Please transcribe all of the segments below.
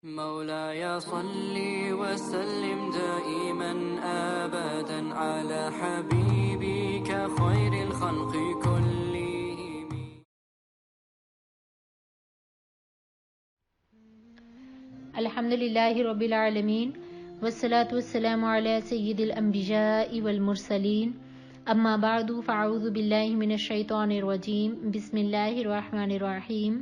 مولاي صل وسلم دائما أبدا على حبيبك خير الخلق كلهم. الحمد لله رب العالمين والصلاة والسلام على سيد الأنبياء والمرسلين أما بعد فأعوذ بالله من الشيطان الرجيم بسم الله الرحمن الرحيم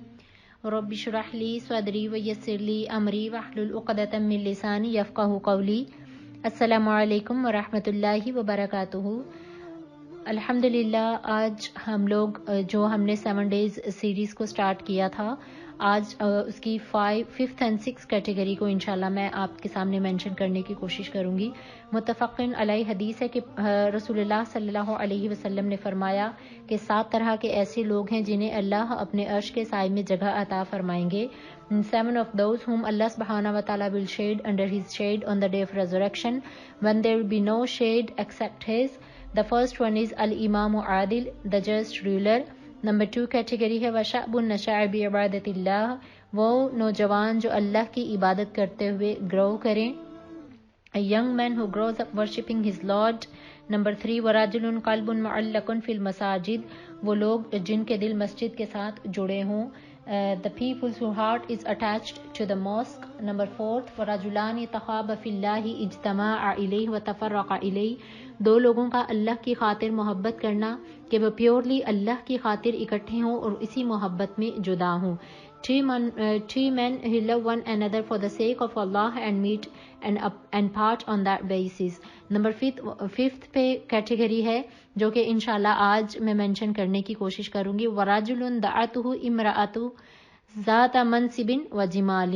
رب اشرح لي صدري ويسر لي أمري واحلل عقدة من لساني يفقهوا قولي. السلام علیکم ورحمۃ اللہ وبرکاتہ. الحمدللہ آج ہم لوگ جو ہم نے 7 days سیریز کو سٹارٹ کیا تھا، آج اس کی 5th and 6th کیٹیگری کو انشاءاللہ میں آپ کے سامنے مینشن کرنے کی کوشش کروں گی. متفقن علیہ حدیث ہے کہ رسول اللہ صلی اللہ علیہ وسلم نے فرمایا کہ 7 طرح کے ایسے لوگ ہیں جنہیں اللہ اپنے عرش کے سائے میں جگہ عطا فرمائیں گے. 7 of those whom Allah subhanahu wa ta'ala will shade under his shade on the day of resurrection when there will be no shade except his. The first one is al-imam adil, the just ruler. Number 2 category ہے وَشَعْبٌ نَشَعَ بِعِبَادَةِ اللَّهِ، وہ نوجوان جو اللہ کی عبادت کرتے ہوئے گرو کریں. A young man who grows up worshipping his Lord. Number 3 وَرَجُلٌ قَلْبٌ مُعَلَّقٌ فِي الْمَسَاجِدِ، وہ لوگ جن کے دل مسجد کے ساتھ جڑے ہوں. The people whose heart is attached to the mosque. Number 4 وَرَجُلَانِ تَخَابَ فِي اللَّهِ اجْتَمَعَ إِلَيْهِ وَتَفَرَّقَ إِلَيْهِ، 2 لوگوں کا اللہ کی خاطر محبت کرنا کہ وہ پیورلی اللہ کی خاطر اکٹھے ہوں اور اسی محبت میں جدا ہوں. 2 men who love one another for the sake of Allah and meet and part on that basis. Number 5th پہ کیٹیگری ہے جو کہ انشاءاللہ آج میں مینشن کرنے کی کوشش کروں گی. وَرَجُلٌ دَعَتْهُ امْرَأَةٌ ذَاتَ مَنْصِبٍ وَجِمَالٍ،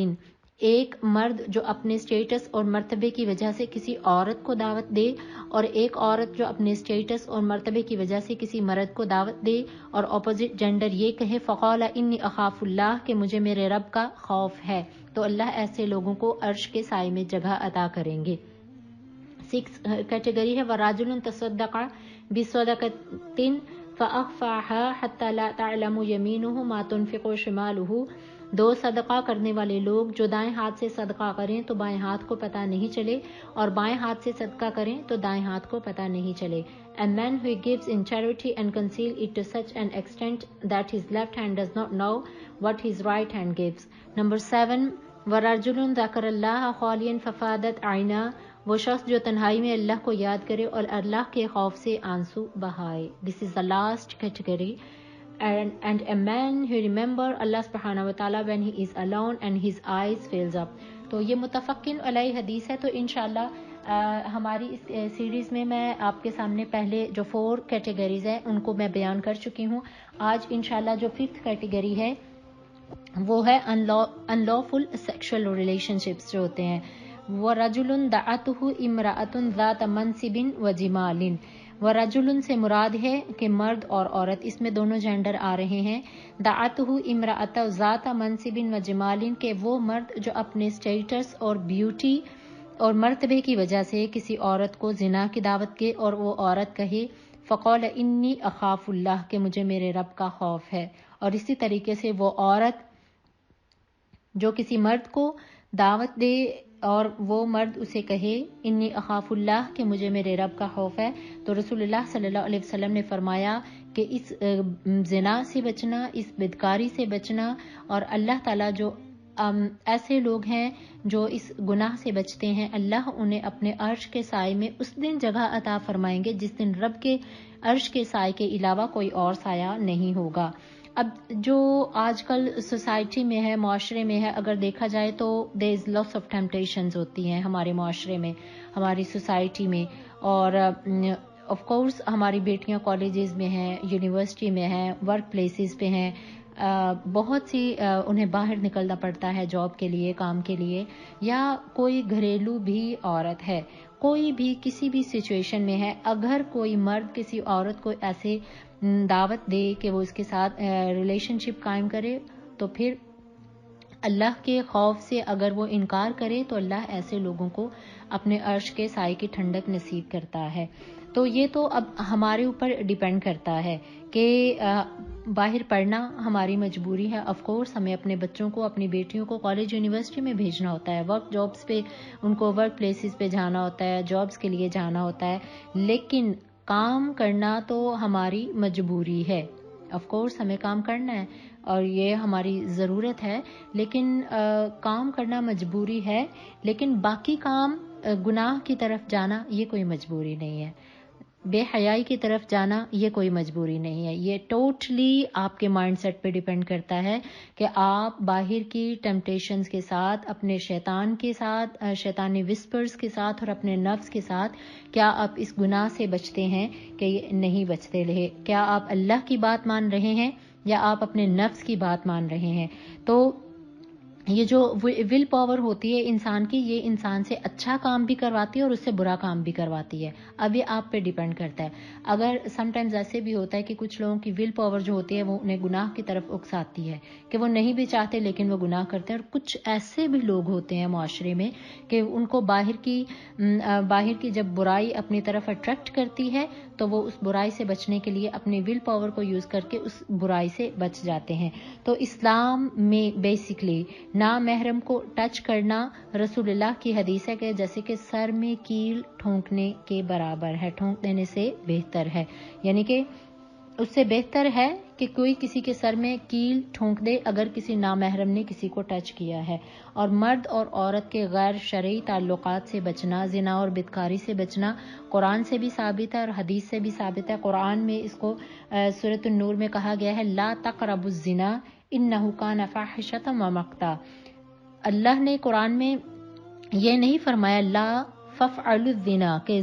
ایک مرد جو اپنے اسٹیٹس اور مرتبے کی وجہ سے کسی عورت کو دعوت دے، اور ایک عورت جو اپنے اسٹیٹس اور مرتبے کی وجہ سے کسی مرد کو دعوت دے، اور اپوزٹ جینڈر یہ کہے فقال انی اخاف اللہ، کہ مجھے میرے رب کا خوف ہے، تو اللہ ایسے لوگوں کو عرش کے سائے میں جگہ عطا کریں گے. 6 کیٹیگری ہے وَرَجُلٌ تَصَدَّقَ بِصَدَقَةٍ فَأَخْفَاهَا حَتَّى لَا تَعْلَمُ يَمِينُهُ مَا تُنْفِقُ شِمَالُهُ، 2 صدقہ کرنے والے لوگ جو دائیں ہاتھ سے صدقہ کریں تو بائیں ہاتھ کو پتہ نہیں چلے، اور بائیں ہاتھ سے صدقہ کریں تو دائیں ہاتھ کو پتہ نہیں چلے. A man who gives in charity and conceal it to such an extent that his left hand does not know what his right hand gives. Number 7 وَرَجُلٌ ذَكَرَ اللَّهَ خَالِيًا فَفَاضَتْ عَيْنَاهُ، وہ شخص جو تنہائی میں اللہ کو یاد کرے اور اللہ کے خوف سے آنسو بہائے. This is the last category. And a man who remember Allah subhanahu wa ta'ala when he is alone and his eyes fills up. تو یہ متفقن علیہ حدیث ہے. تو انشاءاللہ ہماری اس سیریز میں آپ کے سامنے پہلے جو 4 کیٹیگریز ہیں ان کو میں بیان کر چکی ہوں. آج انشاءاللہ جو 5th کیٹیگری ہے وہ ہے unlawful sexual relationships جو ہوتے ہیں. وَرَجُلٌ دَعَتْهُ امْرَأَةٌ ذَاتَ مَنْصِبٍ وَجِمَالٍ، وَرَجُلٌ سے مراد ہے کہ مرد اور عورت، اس میں دونوں جینڈر آ رہے ہیں. دَعَتْهُ امْرَأَةٌ ذَاتَ مَنْصِبٍ وَجِمَالٍ، کہ وہ مرد جو اپنے اسٹیٹس اور بیوٹی اور مرتبے کی وجہ سے کسی عورت کو زنا کی دعوت دے اور وہ عورت کہے فقال انی اخاف اللہ، کہ مجھے میرے رب کا خوف ہے. اور اسی طریقے سے وہ عورت جو کسی مرد کو دعوت دے اور وہ مرد اسے کہے انی اخاف اللہ، کہ مجھے میرے رب کا خوف ہے، تو رسول اللہ صلی اللہ علیہ وسلم نے فرمایا کہ اس زنا سے بچنا، اس بدکاری سے بچنا، اور اللہ تعالیٰ جو ایسے لوگ ہیں جو اس گناہ سے بچتے ہیں، اللہ انہیں اپنے عرش کے سائے میں اس دن جگہ عطا فرمائیں گے جس دن رب کے عرش کے سائے کے علاوہ کوئی اور سایہ نہیں ہوگا. اب جو آج کل سوسائٹی میں ہے، معاشرے میں ہے، اگر دیکھا جائے تو there is lots of temptations ہوتی ہیں ہمارے معاشرے میں، ہماری سوسائٹی میں، اور آف کورس ہماری بیٹیاں کالجز میں ہیں، یونیورسٹی میں ہیں، ورک پلیسز پہ ہیں، بہت سی انہیں باہر نکلنا پڑتا ہے جاب کے لیے، کام کے لیے، یا کوئی گھریلو بھی عورت ہے، کوئی بھی کسی بھی سچویشن میں ہے، اگر کوئی مرد کسی عورت کو ایسے دعوت دے کہ وہ اس کے ساتھ ریلیشن شپ قائم کرے، تو پھر اللہ کے خوف سے اگر وہ انکار کرے تو اللہ ایسے لوگوں کو اپنے عرش کے سائے کی ٹھنڈک نصیب کرتا ہے. تو یہ تو اب ہمارے اوپر ڈیپینڈ کرتا ہے کہ باہر پڑھنا ہماری مجبوری ہے. آف کورس ہمیں اپنے بچوں کو، اپنی بیٹیوں کو کالج یونیورسٹی میں بھیجنا ہوتا ہے، ورک جابس پہ ان کو ورک پلیسز پہ جانا ہوتا ہے، جابس کے لیے جانا ہوتا ہے، لیکن کام کرنا تو ہماری مجبوری ہے. آف کورس ہمیں کام کرنا ہے اور یہ ہماری ضرورت ہے، لیکن کام کرنا مجبوری ہے، لیکن باقی کام گناہ کی طرف جانا یہ کوئی مجبوری نہیں ہے. بے حیائی کی طرف جانا یہ کوئی مجبوری نہیں ہے. یہ ٹوٹلی آپ کے مائنڈ سیٹ پہ ڈیپینڈ کرتا ہے کہ آپ باہر کی ٹیمپٹیشنز کے ساتھ، اپنے شیطان کے ساتھ، شیطانی وسپرز کے ساتھ اور اپنے نفس کے ساتھ کیا آپ اس گناہ سے بچتے ہیں کہ نہیں بچتے رہے. کیا آپ اللہ کی بات مان رہے ہیں یا آپ اپنے نفس کی بات مان رہے ہیں. تو یہ جو ول پاور ہوتی ہے انسان کی، یہ انسان سے اچھا کام بھی کرواتی ہے اور اس سے برا کام بھی کرواتی ہے. اب یہ آپ پہ ڈیپینڈ کرتا ہے. اگر سم ٹائمز ایسے بھی ہوتا ہے کہ کچھ لوگوں کی ول پاور جو ہوتی ہے وہ انہیں گناہ کی طرف اکساتی ہے کہ وہ نہیں بھی چاہتے لیکن وہ گناہ کرتے ہیں. اور کچھ ایسے بھی لوگ ہوتے ہیں معاشرے میں کہ ان کو باہر کی جب برائی اپنی طرف اٹریکٹ کرتی ہے تو وہ اس برائی سے بچنے کے لیے اپنی ول پاور کو یوز کر کے اس برائی سے بچ جاتے ہیں. تو اسلام میں بیسکلی نامحرم کو ٹچ کرنا رسول اللہ کی حدیث ہے کہ جیسے کہ سر میں کیل ٹھونکنے کے برابر ہے، ٹھونک دینے سے بہتر ہے. یعنی کہ اس سے بہتر ہے کہ کوئی کسی کے سر میں کیل ٹھونک دے اگر کسی نامحرم نے کسی کو ٹچ کیا ہے. اور مرد اور عورت کے غیر شرعی تعلقات سے بچنا، زنا اور بدکاری سے بچنا قرآن سے بھی ثابت ہے اور حدیث سے بھی ثابت ہے. قرآن میں اس کو سورۃ النور میں کہا گیا ہے لا تقربوا الزنا انہ کان فاحشۃ ومقتا. اللہ نے قرآن میں یہ نہیں فرمایا لا فافعلوا الزنا کہ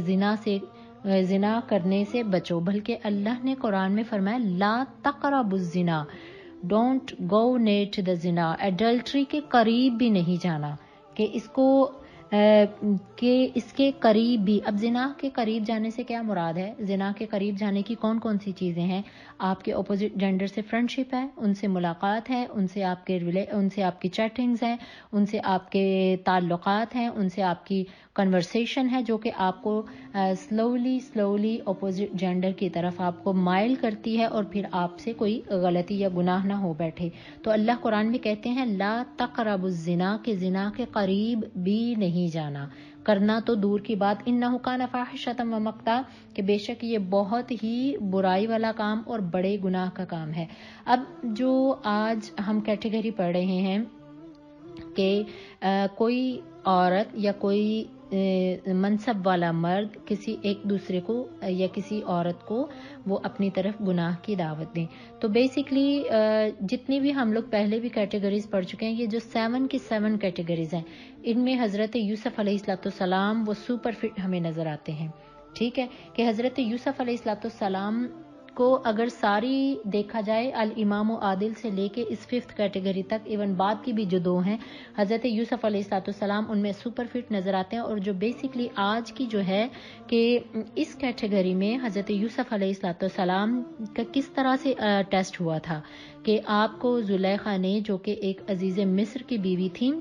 زنا کرنے سے بچو، بلکہ اللہ نے قرآن میں فرمایا لا تقربوا الزنا، don't go near to the زنا، ایڈلٹری کے قریب بھی نہیں جانا. کہ اس کے قریب بھی. اب زنا کے قریب جانے سے کیا مراد ہے؟ زنا کے قریب جانے کی کون کون سی چیزیں ہیں؟ آپ کے اپوزٹ جینڈر سے فرینڈ شپ ہے، ان سے ملاقات ہے، ان سے آپ کی چیٹنگز ہیں، ان سے آپ کے تعلقات ہیں، ان سے آپ کی کنورسیشن ہے جو کہ آپ کو سلولی اپوزٹ جینڈر کی طرف آپ کو مائل کرتی ہے اور پھر آپ سے کوئی غلطی یا گناہ نہ ہو بیٹھے. تو اللہ قرآن میں کہتے ہیں لا تقربوا الزنا کہ زنا کے قریب بھی نہیں جانا. کرنا تو دور کی بات، انہ کان فاحشۃ ومقتا کہ بے شک یہ بہت ہی برائی والا کام اور بڑے گناہ کا کام ہے. اب جو آج ہم کیٹیگری پڑھ رہے ہیں کہ کوئی عورت یا کوئی منصب والا مرد کسی ایک دوسرے کو یا کسی عورت کو وہ اپنی طرف گناہ کی دعوت دیں. تو بیسکلی جتنی بھی ہم لوگ پہلے بھی کیٹیگریز پڑھ چکے ہیں، یہ جو 7 کی 7 کیٹیگریز ہیں، ان میں حضرت یوسف علیہ السلام وہ سپر فٹ ہمیں نظر آتے ہیں. ٹھیک ہے کہ حضرت یوسف علیہ السلام کو اگر ساری دیکھا جائے الامام و عادل سے لے کے اس 5th کیٹیگری تک، ایون بعد کی بھی جو 2 ہیں حضرت یوسف علیہ السلام ان میں سپر فٹ نظر آتے ہیں. اور جو بیسکلی آج کی جو ہے کہ اس کیٹیگری میں حضرت یوسف علیہ السلام کا کس طرح سے ٹیسٹ ہوا تھا کہ آپ کو زلیخا نے، جو کہ ایک عزیز مصر کی بیوی تھی،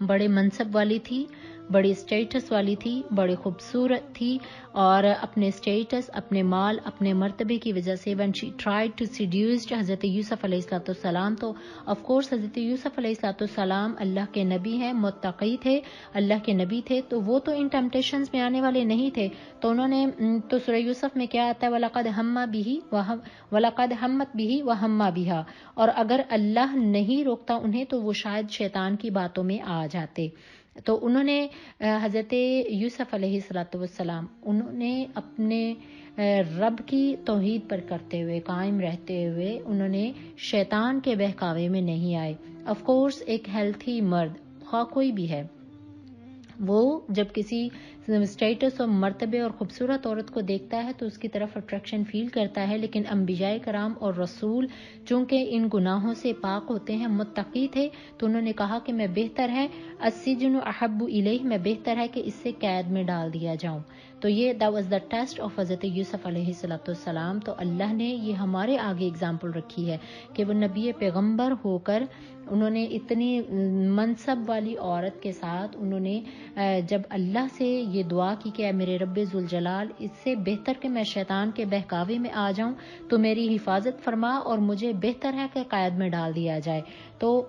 بڑے منصب والی تھی، بڑی اسٹیٹس والی تھی، بڑی خوبصورت تھی، اور اپنے اسٹیٹس، اپنے مال، اپنے مرتبے کی وجہ سے when she tried to seduce حضرت یوسف علیہ السلام، تو آف کورس حضرت یوسف علیہ السلام اللہ کے نبی ہیں، متقی تھے، اللہ کے نبی تھے، تو وہ تو ان ٹیمپٹیشنز میں آنے والے نہیں تھے. تو انہوں نے تو سورہ یوسف میں کیا آتا ہے وَلَقَدْ هَمَّتْ بِهِ وَهَمَّ بِهَا، اور اگر اللہ نہیں روکتا انہیں تو وہ شاید شیطان کی باتوں میں آ جاتے. تو انہوں نے حضرت یوسف علیہ السلام انہوں نے اپنے رب کی توحید پر کرتے ہوئے، قائم رہتے ہوئے، انہوں نے شیطان کے بہکاوے میں نہیں آئے. آف کورس ایک ہیلتھی مرد خواہ کوئی بھی ہے، وہ جب کسی اسٹیٹس اور مرتبے اور خوبصورت عورت کو دیکھتا ہے تو اس کی طرف اٹریکشن فیل کرتا ہے. لیکن انبیاء کرام اور رسول چونکہ ان گناہوں سے پاک ہوتے ہیں، متقی تھے، تو انہوں نے کہا کہ میں بہتر ہے السجن احب الیہ، میں بہتر ہے کہ اس سے قید میں ڈال دیا جاؤں. تو یہ that was the test of حضرت یوسف علیہ السلام. تو اللہ نے یہ ہمارے آگے اگزامپل رکھی ہے کہ وہ نبی پیغمبر ہو کر انہوں نے اتنی منصب والی عورت کے ساتھ انہوں نے جب اللہ سے یہ دعا کی کہ اے میرے رب ذوالجلال، اس سے بہتر کہ میں شیطان کے بہکاوے میں آ جاؤں تو میری حفاظت فرما، اور مجھے بہتر ہے کہ قید میں ڈال دیا جائے. تو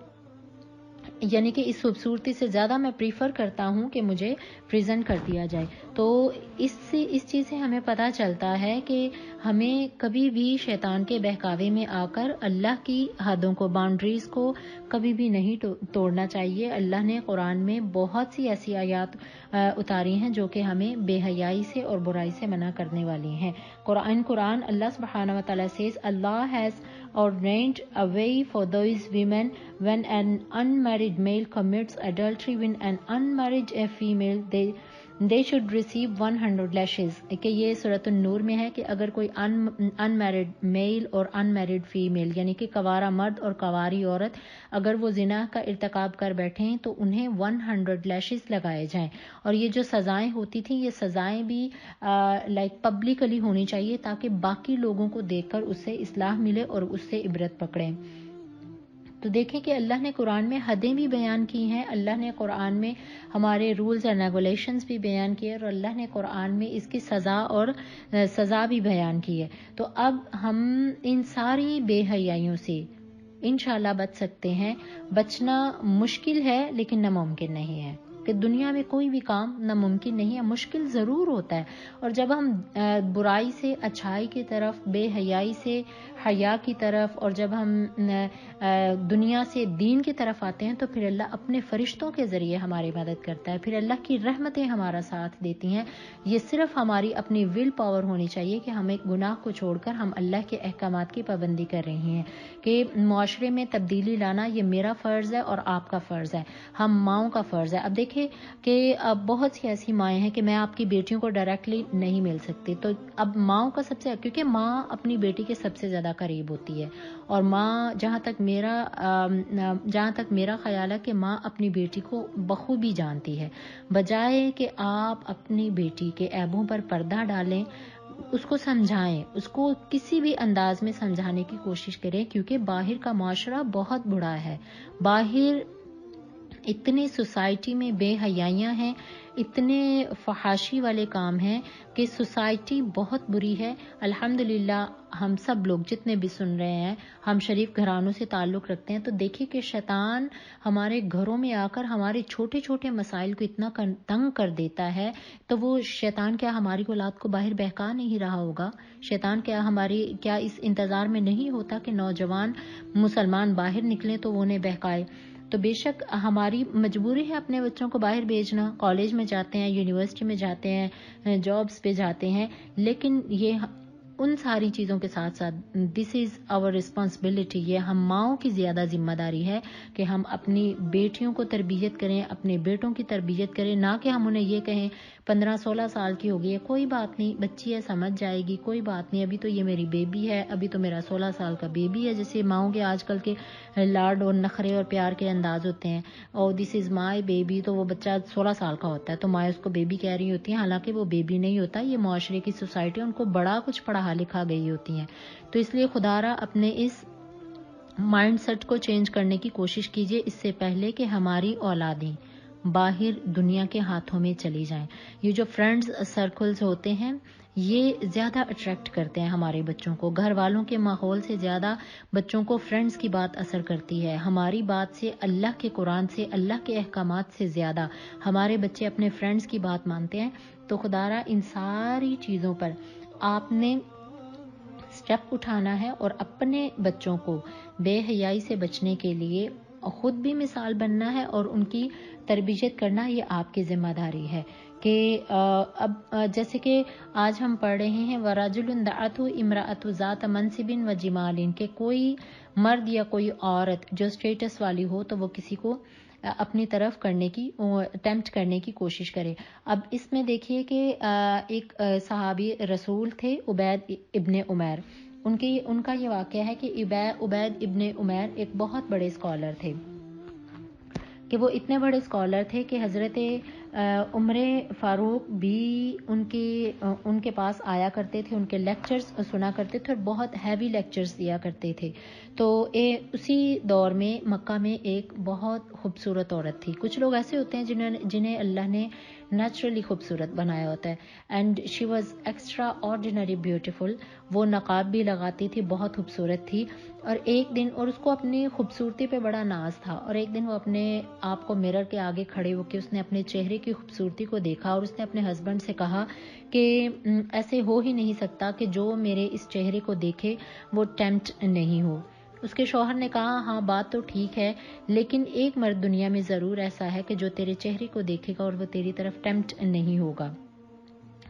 یعنی کہ اس خوبصورتی سے زیادہ میں پریفر کرتا ہوں کہ مجھے پریزنٹ کر دیا جائے. تو اس چیز سے ہمیں پتہ چلتا ہے کہ ہمیں کبھی بھی شیطان کے بہکاوے میں آ کر اللہ کی حدوں کو، باؤنڈریز کو کبھی بھی نہیں توڑنا چاہیے. اللہ نے قرآن میں بہت سی ایسی آیات اتاری ہیں جو کہ ہمیں بے حیائی سے اور برائی سے منع کرنے والی ہیں. قرآن اللہ سبحانہ وتعالی says Allah has ordained a way for those women when an unmarried male commits adultery with an unmarried female, they should receive 100 lashes. کہ یہ سورۃ النور میں ہے کہ اگر کوئی unmarried male اور unmarried female یعنی کہ کوارا مرد اور کواری عورت اگر وہ زنا کا ارتکاب کر بیٹھیں تو انہیں 100 lashes لگائے جائیں. اور یہ جو سزائیں ہوتی تھیں، یہ سزائیں بھی پبلکلی ہونی چاہیے تاکہ باقی لوگوں کو دیکھ کر اس سے اصلاح ملے اور اس سے عبرت پکڑیں. تو دیکھیں کہ اللہ نے قرآن میں حدیں بھی بیان کی ہیں، اللہ نے قرآن میں ہمارے رولز اینڈ ریگولیشنز بھی بیان کیے، اور اللہ نے قرآن میں اس کی سزا بھی بیان کی ہے. تو اب ہم ان ساری بے حیائیوں سے انشاءاللہ بچ سکتے ہیں. بچنا مشکل ہے لیکن ناممکن نہیں ہے، کہ دنیا میں کوئی بھی کام ناممکن نہیں ہے، مشکل ضرور ہوتا ہے. اور جب ہم برائی سے اچھائی کی طرف، بے حیائی سے حیا کی طرف، اور جب ہم دنیا سے دین کی طرف آتے ہیں تو پھر اللہ اپنے فرشتوں کے ذریعے ہماری مدد کرتا ہے، پھر اللہ کی رحمتیں ہمارا ساتھ دیتی ہیں. یہ صرف ہماری اپنی ول پاور ہونی چاہیے کہ ہم ایک گناہ کو چھوڑ کر ہم اللہ کے احکامات کی پابندی کر رہے ہیں. کہ معاشرے میں تبدیلی لانا یہ میرا فرض ہے اور آپ کا فرض ہے، ہم ماؤں کا فرض ہے. اب دیکھیں کہ بہت سی ایسی مائیں ہیں کہ میں آپ کی بیٹیوں کو ڈائریکٹلی نہیں مل سکتی، تو اب ماؤں کا سب سے، کیونکہ ماں اپنی بیٹی کے سب سے زیادہ قریب ہوتی ہے، اور ماں جہاں تک میرا خیال ہے کہ ماں اپنی بیٹی کو بخوبی جانتی ہے. بجائے کہ آپ اپنی بیٹی کے عیبوں پر پردہ ڈالیں، اس کو سمجھائیں، اس کو کسی بھی انداز میں سمجھانے کی کوشش کریں، کیونکہ باہر کا معاشرہ بہت بڑا ہے. باہر اتنے سوسائٹی میں بے حیائیاں ہیں، اتنے فحاشی والے کام ہیں کہ سوسائٹی بہت بری ہے. الحمدللہ ہم سب لوگ جتنے بھی سن رہے ہیں ہم شریف گھرانوں سے تعلق رکھتے ہیں، تو دیکھیں کہ شیطان ہمارے گھروں میں آ کر ہمارے چھوٹے چھوٹے مسائل کو اتنا تنگ کر دیتا ہے. تو وہ شیطان کیا ہماری اولاد کو باہر بہکا نہیں رہا ہوگا؟ شیطان کیا اس انتظار میں نہیں ہوتا کہ نوجوان مسلمان باہر نکلیں تو وہ انہیں بہکائے؟ تو بے شک ہماری مجبوری ہے اپنے بچوں کو باہر بھیجنا، کالج میں جاتے ہیں، یونیورسٹی میں جاتے ہیں، جابز پہ جاتے ہیں، لیکن یہ ان ساری چیزوں کے ساتھ ساتھ دس از آور رسپانسبلٹی، یہ ہم ماؤں کی زیادہ ذمہ داری ہے کہ ہم اپنی بیٹیوں کو تربیت کریں، اپنے بیٹوں کی تربیت کریں، نہ کہ ہم انہیں یہ کہیں 15-16 سال کی ہوگی ہے، کوئی بات نہیں، بچی ہے، سمجھ جائے گی، کوئی بات نہیں، ابھی تو یہ میری بیبی ہے، ابھی تو میرا 16 سال کا بیبی ہے. جیسے ماؤں کے آج کل کے لاڈ اور نخرے اور پیار کے انداز ہوتے ہیں، اور دس از مائی بیبی، تو وہ بچہ 16 سال کا ہوتا ہے تو ماں اس کو بیبی کہہ رہی ہوتی ہیں، حالانکہ وہ بیبی نہیں ہوتا، یہ معاشرے کی سوسائٹی ان کو بڑا کچھ پڑھا لکھا گئی ہوتی ہیں. تو اس لیے خدا را اپنے اس مائنڈ سیٹ کو چینج کرنے کی کوشش کیجئے اس سے پہلے کہ ہماری اولادیں باہر دنیا کے ہاتھوں میں چلی جائیں. یہ جو فرینڈز سرکلز ہوتے ہیں یہ زیادہ اٹریکٹ کرتے ہیں ہمارے بچوں کو، گھر والوں کے ماحول سے زیادہ بچوں کو فرینڈز کی بات اثر کرتی ہے. ہماری بات سے، اللہ کے قرآن سے، اللہ کے احکامات سے زیادہ ہمارے بچے اپنے فرینڈز کی بات مانتے ہیں. تو خدا را ان ساری چیزوں پر آپ نے سٹیپ اٹھانا ہے اور اپنے بچوں کو بے حیائی سے بچنے کے لیے خود بھی مثال بننا ہے اور ان کی تربیت کرنا یہ آپ کی ذمہ داری ہے. کہ اب جیسے کہ آج ہم پڑھ رہے ہیں وَرَجُلٌ دَعَتْهُ امرأة ذات منصب و جمال، کہ کوئی مرد یا کوئی عورت جو اسٹیٹس والی ہو تو وہ کسی کو اپنی طرف کرنے کی اٹیمپٹ کرنے کی کوشش کرے. اب اس میں دیکھیے کہ ایک صحابی رسول تھے عبید ابن عمیر، ان کا یہ واقعہ ہے کہ عبید ابن عمیر ایک بہت بڑے اسکالر تھے، کہ وہ اتنے بڑے اسکالر تھے کہ حضرت عمر فاروق بھی ان کے پاس آیا کرتے تھے، ان کے لیکچرز سنا کرتے تھے اور بہت ہیوی لیکچرز دیا کرتے تھے. تو اسی دور میں مکہ میں ایک بہت خوبصورت عورت تھی. کچھ لوگ ایسے ہوتے ہیں جنہیں اللہ نے نیچرلی خوبصورت بنایا ہوتا ہے، and she was extra ordinary beautiful. وہ نقاب بھی لگاتی تھی، بہت خوبصورت تھی. اور ایک دن، اور اس کو اپنی خوبصورتی پہ بڑا ناز تھا، اور ایک دن وہ اپنے آپ کو مرر کے آگے کھڑے ہو کے اس نے اپنے چہرے کی خوبصورتی کو دیکھا اور اس نے اپنے ہسبینڈ سے کہا کہ ایسے ہو ہی نہیں سکتا کہ جو میرے اس چہرے کو دیکھے وہ ٹیمپٹ نہیں ہو. اس کے شوہر نے کہا ہاں بات تو ٹھیک ہے، لیکن ایک مرد دنیا میں ضرور ایسا ہے کہ جو تیرے چہرے کو دیکھے گا اور وہ تیری طرف ٹیمپٹ نہیں ہوگا.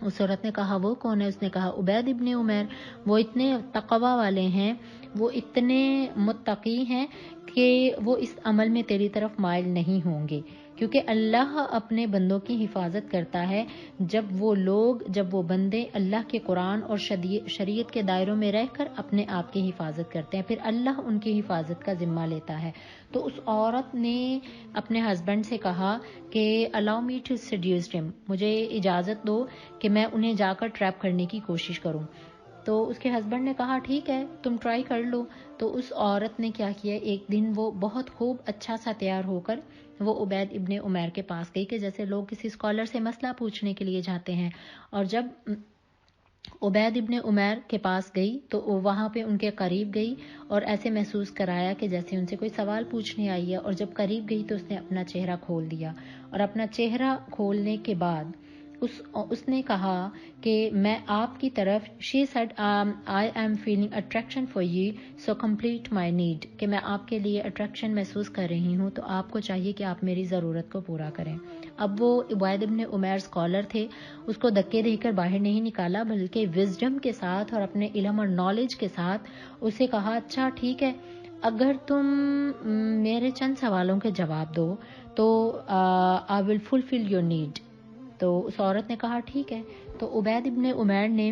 اس عورت نے کہا وہ کون ہے؟ اس نے کہا عبید ابن عمیر. وہ اتنے تقوی والے ہیں، وہ اتنے متقی ہیں کہ وہ اس عمل میں تیری طرف مائل نہیں ہوں گے، کیونکہ اللہ اپنے بندوں کی حفاظت کرتا ہے جب وہ بندے اللہ کے قرآن اور شریعت کے دائروں میں رہ کر اپنے آپ کی حفاظت کرتے ہیں، پھر اللہ ان کی حفاظت کا ذمہ لیتا ہے. تو اس عورت نے اپنے ہسبینڈ سے کہا کہ allow me to seduce him، مجھے اجازت دو کہ میں انہیں جا کر ٹریپ کرنے کی کوشش کروں. تو اس کے ہسبینڈ نے کہا ٹھیک ہے تم ٹرائی کر لو. تو اس عورت نے کیا کیا، ایک دن وہ بہت خوب اچھا سا تیار ہو کر وہ عبید ابن عمیر کے پاس گئی، کہ جیسے لوگ کسی اسکالر سے مسئلہ پوچھنے کے لیے جاتے ہیں. اور جب عبید ابن عمیر کے پاس گئی تو وہاں پہ ان کے قریب گئی اور ایسے محسوس کرایا کہ جیسے ان سے کوئی سوال پوچھنے آئی ہے. اور جب قریب گئی تو اس نے اپنا چہرہ کھول دیا، اور اپنا چہرہ کھولنے کے بعد اس نے کہا کہ میں آپ کی طرف she said I am feeling attraction for you so complete my need، کہ میں آپ کے لیے اٹریکشن محسوس کر رہی ہوں تو آپ کو چاہیے کہ آپ میری ضرورت کو پورا کریں. اب وہ عبید ابن عمیر اسکالر تھے، اس کو دھکے دے کر باہر نہیں نکالا، بلکہ وزڈم کے ساتھ اور اپنے علم اور نالج کے ساتھ اسے کہا اچھا ٹھیک ہے، اگر تم میرے چند سوالوں کے جواب دو تو I will fulfill your need. تو اس عورت نے کہا ٹھیک ہے. تو عبید ابن عمیر نے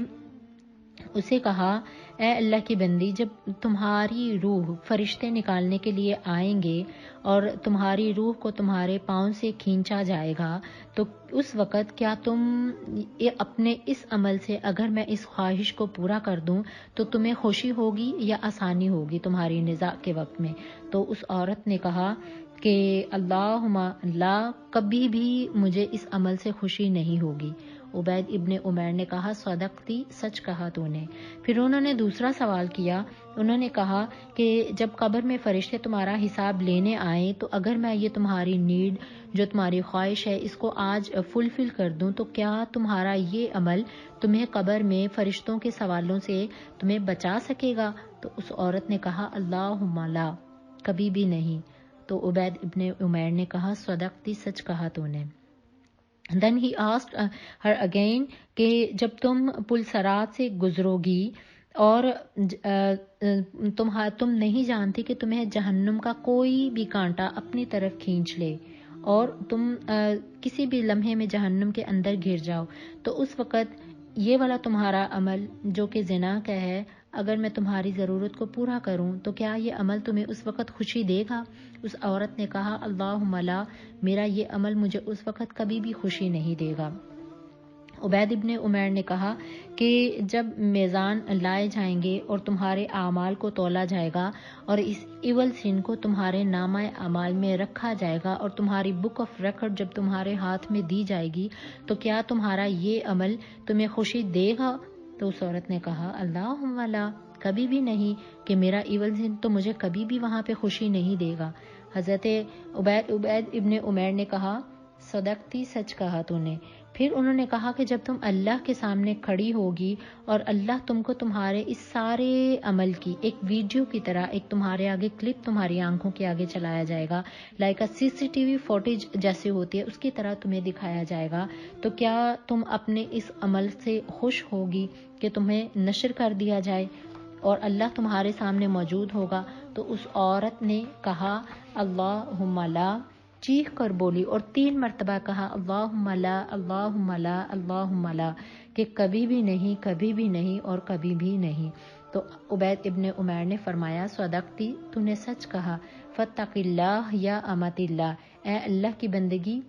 اسے کہا اے اللہ کی بندی، جب تمہاری روح فرشتے نکالنے کے لیے آئیں گے اور تمہاری روح کو تمہارے پاؤں سے کھینچا جائے گا تو اس وقت کیا تم اپنے اس عمل سے، اگر میں اس خواہش کو پورا کر دوں تو تمہیں خوشی ہوگی یا آسانی ہوگی تمہاری نزاع کے وقت میں؟ تو اس عورت نے کہا کہ اللہم لا، کبھی بھی مجھے اس عمل سے خوشی نہیں ہوگی. عبید ابن عمیر نے کہا صدقتی، سچ کہا تو نے. پھر انہوں نے دوسرا سوال کیا، انہوں نے کہا کہ جب قبر میں فرشتے تمہارا حساب لینے آئیں تو اگر میں یہ تمہاری نیڈ، جو تمہاری خواہش ہے، اس کو آج فلفل کر دوں تو کیا تمہارا یہ عمل تمہیں قبر میں فرشتوں کے سوالوں سے تمہیں بچا سکے گا؟ تو اس عورت نے کہا اللہم لا، کبھی بھی نہیں. تو عبید ابن عمیر نے کہا صدقتی، سچ کہا تو نے. Then he asked her again کہ جب تم پل صراط سے گزرو گی اور تم نہیں جانتی کہ تمہیں جہنم کا کوئی بھی کانٹا اپنی طرف کھینچ لے اور تم کسی بھی لمحے میں جہنم کے اندر گر جاؤ، تو اس وقت یہ والا تمہارا عمل جو کہ زنا کا ہے، اگر میں تمہاری ضرورت کو پورا کروں تو کیا یہ عمل تمہیں اس وقت خوشی دے گا؟ اس عورت نے کہا اللہم لا، میرا یہ عمل مجھے اس وقت کبھی بھی خوشی نہیں دے گا. عبید ابن عمیر نے کہا کہ جب میزان لائے جائیں گے اور تمہارے اعمال کو تولا جائے گا اور اس ایول سن کو تمہارے نامہ اعمال میں رکھا جائے گا اور تمہاری بک آف ریکارڈ جب تمہارے ہاتھ میں دی جائے گی تو کیا تمہارا یہ عمل تمہیں خوشی دے گا؟ تو اس عورت نے کہا اللہم لا، کبھی بھی نہیں، کہ میرا ایول سن تو مجھے کبھی بھی وہاں پہ خوشی نہیں دے گا. حضرت عبید ابن عمیر نے کہا صدقتی، سچ کہا تو نے. پھر انہوں نے کہا کہ جب تم اللہ کے سامنے کھڑی ہوگی اور اللہ تم کو تمہارے اس سارے عمل کی ایک ویڈیو کی طرح ایک تمہارے آگے کلپ تمہاری آنکھوں کے آگے چلایا جائے گا، لائک CCTV فوٹیج جیسے ہوتی ہے، اس کی طرح تمہیں دکھایا جائے گا، تو کیا تم اپنے اس عمل سے خوش ہوگی کہ تمہیں نشر کر دیا جائے اور اللہ تمہارے سامنے موجود ہوگا؟ تو اس عورت نے کہا اللہم لا، چیخ کر بولی اور 3 مرتبہ کہا اللہم لا، اللہم لا، اللہم لا، کہ کبھی بھی نہیں، کبھی بھی نہیں اور کبھی بھی نہیں. تو عبید ابن عمیر نے فرمایا صدقتی، تو نے سچ کہا. فاتق اللہ یا امت اللہ، اے اللہ کی بندگی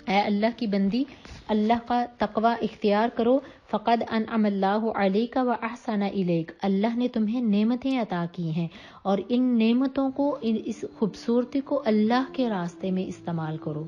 اے اللہ کی بندی، اللہ کا تقوی اختیار کرو، فقد انعم اللہ علیک و احسن الیک، اللہ نے تمہیں نعمتیں عطا کی ہیں اور ان نعمتوں کو، اس خوبصورتی کو اللہ کے راستے میں استعمال کرو۔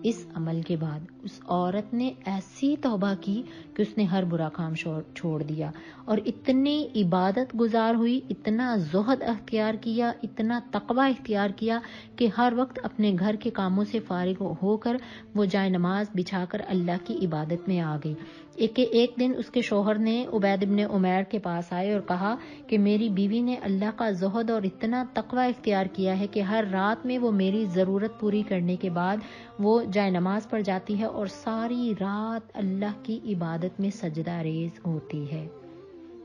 اس عمل کے بعد اس عورت نے ایسی توبہ کی کہ اس نے ہر برا کام چھوڑ دیا اور اتنی عبادت گزار ہوئی، اتنا زہد اختیار کیا، اتنا تقوی اختیار کیا کہ ہر وقت اپنے گھر کے کاموں سے فارغ ہو کر وہ جائے نماز بچھا کر اللہ کی عبادت میں آ گئی۔ ایک دن اس کے شوہر نے عبید بن عمیر کے پاس آئے اور کہا کہ میری بیوی نے اللہ کا زہد اور اتنا تقوی اختیار کیا ہے کہ ہر رات میں وہ میری ضرورت پوری کرنے کے بعد وہ جائے نماز پڑھ جاتی ہے اور ساری رات اللہ کی عبادت میں سجدہ ریز ہوتی ہے۔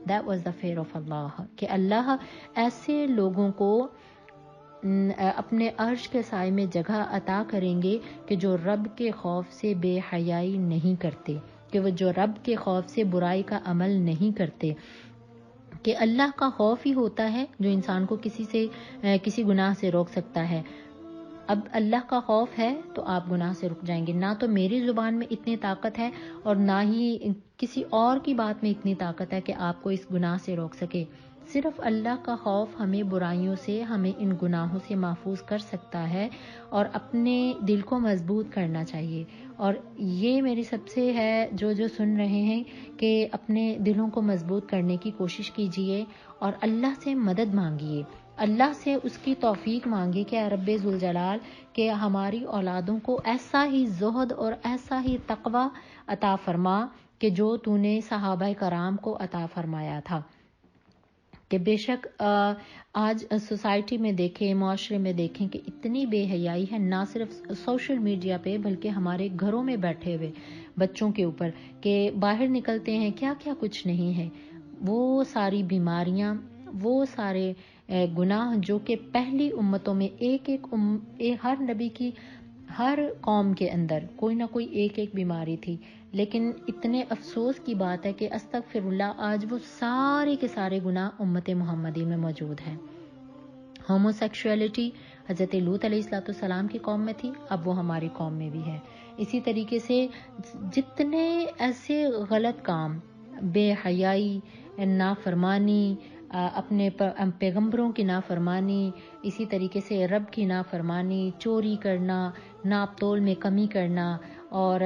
That was the fear of Allah، کہ اللہ ایسے لوگوں کو اپنے عرش کے سائے میں جگہ عطا کریں گے کہ جو رب کے خوف سے بے حیائی نہیں کرتے، کہ وہ جو رب کے خوف سے برائی کا عمل نہیں کرتے، کہ اللہ کا خوف ہی ہوتا ہے جو انسان کو کسی گناہ سے روک سکتا ہے۔ اب اللہ کا خوف ہے تو آپ گناہ سے رک جائیں گے۔ نہ تو میری زبان میں اتنی طاقت ہے اور نہ ہی کسی اور کی بات میں اتنی طاقت ہے کہ آپ کو اس گناہ سے روک سکے۔ صرف اللہ کا خوف ہمیں برائیوں سے، ہمیں ان گناہوں سے محفوظ کر سکتا ہے اور اپنے دل کو مضبوط کرنا چاہیے۔ اور یہ میری سب سے ہے جو سن رہے ہیں کہ اپنے دلوں کو مضبوط کرنے کی کوشش کیجئے اور اللہ سے مدد مانگیے، اللہ سے اس کی توفیق مانگے کہ اے رب ذوالجلال کہ ہماری اولادوں کو ایسا ہی زہد اور ایسا ہی تقوی عطا فرما کہ جو تو نے صحابہ کرام کو عطا فرمایا تھا۔ کہ بے شک آج سوسائٹی میں دیکھیں، معاشرے میں دیکھیں کہ اتنی بے حیائی ہے، نہ صرف سوشل میڈیا پہ بلکہ ہمارے گھروں میں بیٹھے ہوئے بچوں کے اوپر، کہ باہر نکلتے ہیں کیا کیا کچھ نہیں ہے، وہ ساری بیماریاں، وہ سارے گناہ جو کہ پہلی امتوں میں ہر نبی کی ہر قوم کے اندر کوئی نہ کوئی ایک بیماری تھی، لیکن اتنے افسوس کی بات ہے کہ استغفر اللہ آج وہ سارے کے سارے گناہ امت محمدی میں موجود ہیں۔ ہومو سیکشولیٹی حضرت لوط علیہ السلام کی قوم میں تھی، اب وہ ہماری قوم میں بھی ہے۔ اسی طریقے سے جتنے ایسے غلط کام، بے حیائی، نافرمانی، اپنے پیغمبروں کی نافرمانی، اسی طریقے سے رب کی نافرمانی، چوری کرنا، ناپ تول میں کمی کرنا، اور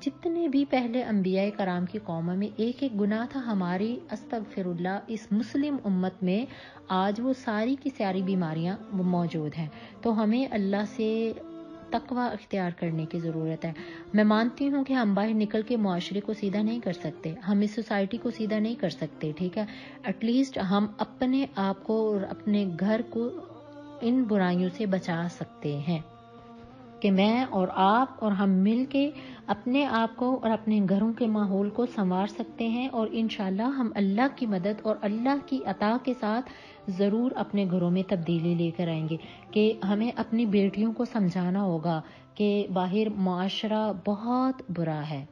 جتنے بھی پہلے انبیاء کرام کی قوموں میں ایک گناہ تھا، ہماری استغفر اللہ اس مسلم امت میں آج وہ ساری کی ساری بیماریاں موجود ہیں۔ تو ہمیں اللہ سے تقوی اختیار کرنے کی ضرورت ہے۔ میں مانتی ہوں کہ ہم باہر نکل کے معاشرے کو سیدھا نہیں کر سکتے، ہم اس سوسائٹی کو سیدھا نہیں کر سکتے، ٹھیک ہے، ایٹ لیسٹ ہم اپنے آپ کو اور اپنے گھر کو ان برائیوں سے بچا سکتے ہیں، کہ میں اور آپ اور ہم مل کے اپنے آپ کو اور اپنے گھروں کے ماحول کو سنوار سکتے ہیں، اور انشاءاللہ ہم اللہ کی مدد اور اللہ کی عطا کے ساتھ ضرور اپنے گھروں میں تبدیلی لے کر آئیں گے۔ کہ ہمیں اپنی بیٹیوں کو سمجھانا ہوگا کہ باہر معاشرہ بہت برا ہے،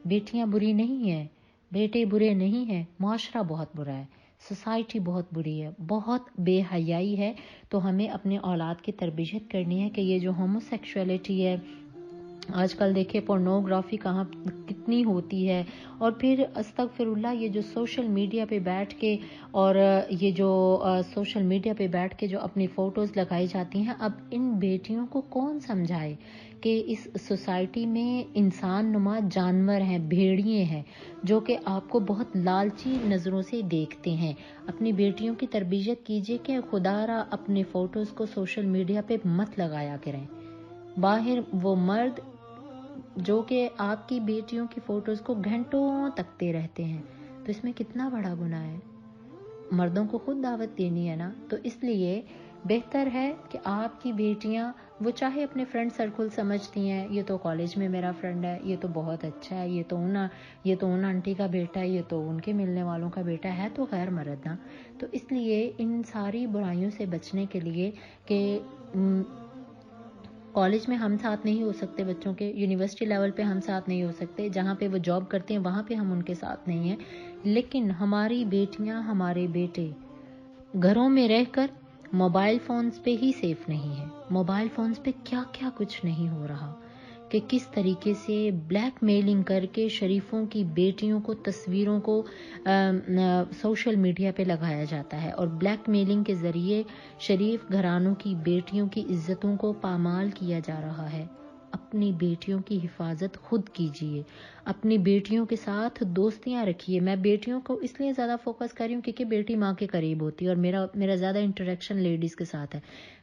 بیٹیاں بری نہیں ہیں، بیٹے برے نہیں ہیں، معاشرہ بہت برا ہے، سوسائٹی بہت بری ہے، بہت بے حیائی ہے۔ تو ہمیں اپنے اولاد کی تربیت کرنی ہے کہ یہ جو ہومو سیکشولیٹی ہے، آج کل دیکھیں پورنوگرافی کتنی ہوتی ہے، اور پھر استغفر اللہ یہ جو سوشل میڈیا پہ بیٹھ کے اور یہ جو سوشل میڈیا پہ بیٹھ کے جو اپنی فوٹوز لگائی جاتی ہیں، اب ان بیٹیوں کو کون سمجھائے کہ اس سوسائٹی میں انسان نما جانور ہیں، بھیڑیے ہیں، جو کہ آپ کو بہت لالچی نظروں سے دیکھتے ہیں۔ اپنی بیٹیوں کی تربیت کیجئے کہ خدا را اپنے فوٹوز کو سوشل میڈیا پہ مت لگایا کریں۔ باہر وہ مرد جو کہ آپ کی بیٹیوں کی فوٹوز کو گھنٹوں تکتے رہتے ہیں، تو اس میں کتنا بڑا گناہ ہے۔ مردوں کو خود دعوت دینی ہے نا، تو اس لیے بہتر ہے کہ آپ کی بیٹیاں، وہ چاہے اپنے فرینڈ سرکل سمجھتی ہیں، یہ تو کالج میں میرا فرینڈ ہے، یہ تو بہت اچھا ہے، یہ تو ان آنٹی کا بیٹا ہے، یہ تو ان کے ملنے والوں کا بیٹا ہے، تو غیر مرد نا۔ تو اس لیے ان ساری برائیوں سے بچنے کے لیے کہ کالج میں ہم ساتھ نہیں ہو سکتے بچوں کے، یونیورسٹی لیول پہ ہم ساتھ نہیں ہو سکتے، جہاں پہ وہ جاب کرتے ہیں وہاں پہ ہم ان کے ساتھ نہیں ہیں، لیکن ہماری بیٹیاں، ہمارے بیٹے گھروں میں رہ کر موبائل فونز پہ ہی سیف نہیں ہیں۔ موبائل فونز پہ کیا کیا کچھ نہیں ہو رہا، کہ کس طریقے سے بلیک میلنگ کر کے شریفوں کی بیٹیوں کو تصویروں کو سوشل میڈیا پہ لگایا جاتا ہے، اور بلیک میلنگ کے ذریعے شریف گھرانوں کی بیٹیوں کی عزتوں کو پامال کیا جا رہا ہے۔ اپنی بیٹیوں کی حفاظت خود کیجیے، اپنی بیٹیوں کے ساتھ دوستیاں رکھیے۔ میں بیٹیوں کو اس لیے زیادہ فوکس کر رہی ہوں کیونکہ بیٹی ماں کے قریب ہوتی ہے، اور میرا زیادہ انٹریکشن لیڈیز کے ساتھ ہے۔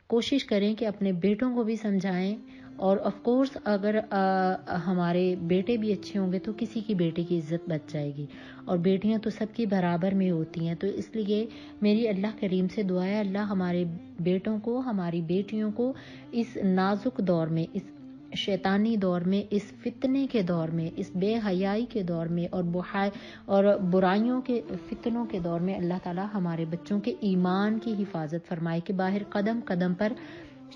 کوشش کریں کہ اپنے بیٹوں کو بھی سمجھائیں، اور آف کورس اگر ہمارے بیٹے بھی اچھے ہوں گے تو کسی کی بیٹی کی عزت بچ جائے گی، اور بیٹیاں تو سب کی برابر میں ہوتی ہیں۔ تو اس لیے میری اللہ کریم سے دعا ہے، اللہ ہمارے بیٹوں کو، ہماری بیٹیوں کو اس نازک دور میں، اس شیطانی دور میں، اس فتنے کے دور میں، اس بے حیائی کے دور میں، اور برائیوں کے فتنوں کے دور میں اللہ تعالی ہمارے بچوں کے ایمان کی حفاظت فرمائے کہ باہر قدم قدم پر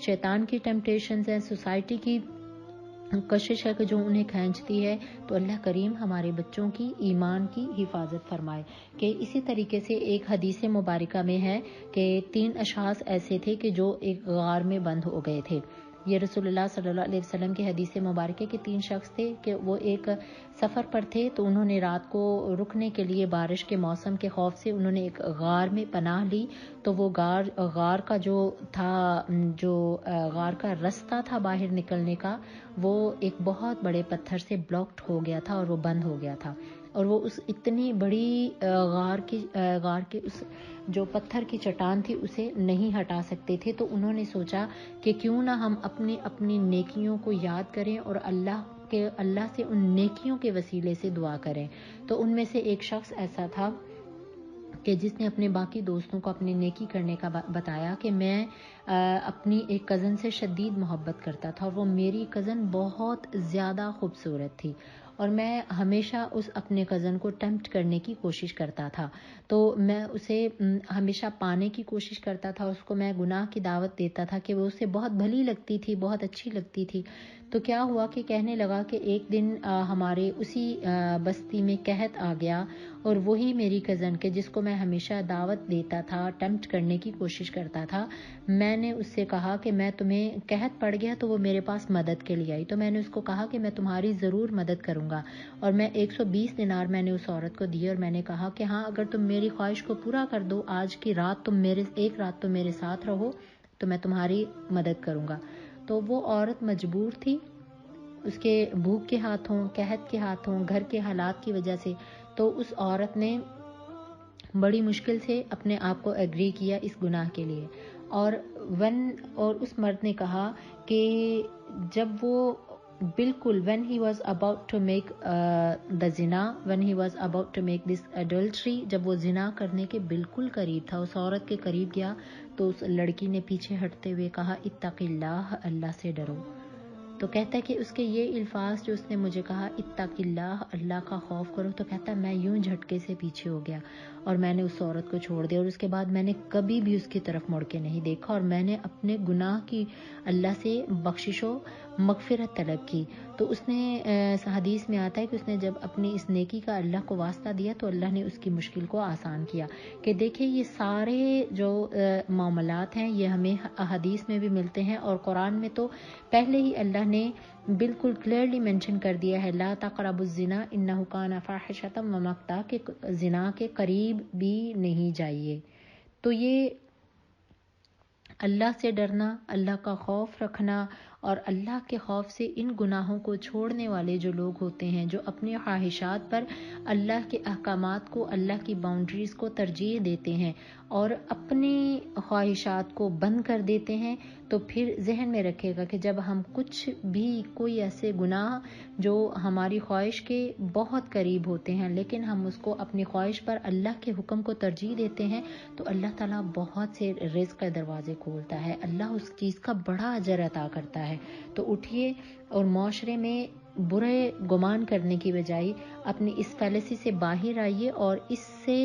شیطان کی ٹیمپٹیشنز ہیں، سوسائٹی کی کشش ہے کہ جو انہیں کھینچتی ہے، تو اللہ کریم ہمارے بچوں کی ایمان کی حفاظت فرمائے۔ کہ اسی طریقے سے ایک حدیث مبارکہ میں ہے کہ 3 اشخاص ایسے تھے کہ جو ایک غار میں بند ہو گئے تھے۔ یہ رسول اللہ صلی اللہ علیہ وسلم کی حدیث مبارکہ کے 3 شخص تھے کہ وہ ایک سفر پر تھے، تو انہوں نے رات کو رکنے کے لیے بارش کے موسم کے خوف سے انہوں نے ایک غار میں پناہ لی، تو وہ غار کا جو غار کا رستہ تھا باہر نکلنے کا، وہ ایک بہت بڑے پتھر سے بلاکڈ ہو گیا تھا اور وہ بند ہو گیا تھا، اور وہ اس اتنی بڑی غار کے اس جو پتھر کی چٹان تھی اسے نہیں ہٹا سکتے تھے۔ تو انہوں نے سوچا کہ کیوں نہ ہم اپنی نیکیوں کو یاد کریں اور اللہ سے ان نیکیوں کے وسیلے سے دعا کریں۔ تو ان میں سے ایک شخص ایسا تھا کہ جس نے اپنے باقی دوستوں کو اپنی نیکی کرنے کا بتایا کہ میں اپنی ایک کزن سے شدید محبت کرتا تھا، اور وہ میری کزن بہت زیادہ خوبصورت تھی، اور میں ہمیشہ اس اپنے کزن کو ٹیمپٹ کرنے کی کوشش کرتا تھا، تو میں اسے ہمیشہ پانے کی کوشش کرتا تھا، اس کو میں گناہ کی دعوت دیتا تھا کہ وہ اسے بہت بھلی لگتی تھی، بہت اچھی لگتی تھی۔ تو کیا ہوا کہ کہنے لگا کہ ایک دن ہمارے اسی بستی میں قحط آ گیا، اور وہی میری کزن کے جس کو میں ہمیشہ دعوت دیتا تھا، ٹیمپٹ کرنے کی کوشش کرتا تھا، میں نے اس سے کہا کہ میں تمہیں قحط پڑ گیا تو وہ میرے پاس مدد کے لیے آئی، تو میں نے اس کو کہا کہ میں تمہاری ضرور مدد کروں گا، اور میں 120 دینار میں نے اس عورت کو دیے، اور میں نے کہا کہ ہاں اگر تم میری خواہش کو پورا کر دو، آج کی رات ایک رات تم میرے ساتھ رہو تو میں تمہاری مدد کروں گا۔ تو وہ عورت مجبور تھی، اس کے بھوک کے ہاتھوں، قحط کے ہاتھوں، گھر کے حالات کی وجہ سے، تو اس عورت نے بڑی مشکل سے اپنے آپ کو ایگری کیا اس گناہ کے لیے، اور اس مرد نے کہا کہ جب وہ بالکل when he was about to make this adultery، جب وہ زنا کرنے کے بالکل قریب تھا، اس عورت کے قریب گیا، تو اس لڑکی نے پیچھے ہٹتے ہوئے کہا اتق اللہ، اللہ سے ڈرو۔ تو کہتا ہے کہ اس کے یہ الفاظ جو اس نے مجھے کہا اتق اللہ، اللہ کا خوف کرو، تو کہتا ہے میں یوں جھٹکے سے پیچھے ہو گیا، اور میں نے اس عورت کو چھوڑ دیا، اور اس کے بعد میں نے کبھی بھی اس کی طرف مڑ کے نہیں دیکھا، اور میں نے اپنے گناہ کی اللہ سے بخشش و مغفرت طلب کی۔ تو اس نے حدیث میں آتا ہے کہ اس نے جب اپنی اس نیکی کا اللہ کو واسطہ دیا تو اللہ نے اس کی مشکل کو آسان کیا۔ کہ دیکھیں یہ سارے جو معاملات ہیں یہ ہمیں حدیث میں بھی ملتے ہیں، اور قرآن میں تو پہلے ہی اللہ نے بالکل کلیئرلی مینشن کر دیا ہے لا تقربوا الزنا انہ کان فاحشۃ ومقتا، کہ زنا کے قریب بھی نہیں جائیے۔ تو یہ اللہ سے ڈرنا، اللہ کا خوف رکھنا، اور اللہ کے خوف سے ان گناہوں کو چھوڑنے والے جو لوگ ہوتے ہیں، جو اپنی خواہشات پر اللہ کے احکامات کو، اللہ کی باؤنڈریز کو ترجیح دیتے ہیں اور اپنی خواہشات کو بند کر دیتے ہیں، تو پھر ذہن میں رکھے گا کہ جب ہم کچھ بھی کوئی ایسے گناہ جو ہماری خواہش کے بہت قریب ہوتے ہیں لیکن ہم اس کو اپنی خواہش پر اللہ کے حکم کو ترجیح دیتے ہیں، تو اللہ تعالیٰ بہت سے رزق کے دروازے کھولتا ہے، اللہ اس چیز کا بڑا اجر عطا کرتا ہے۔ تو اٹھیے اور معاشرے میں برے گمان کرنے کی بجائے اپنی اس فیلسی سے باہر آئیے، اور اس سے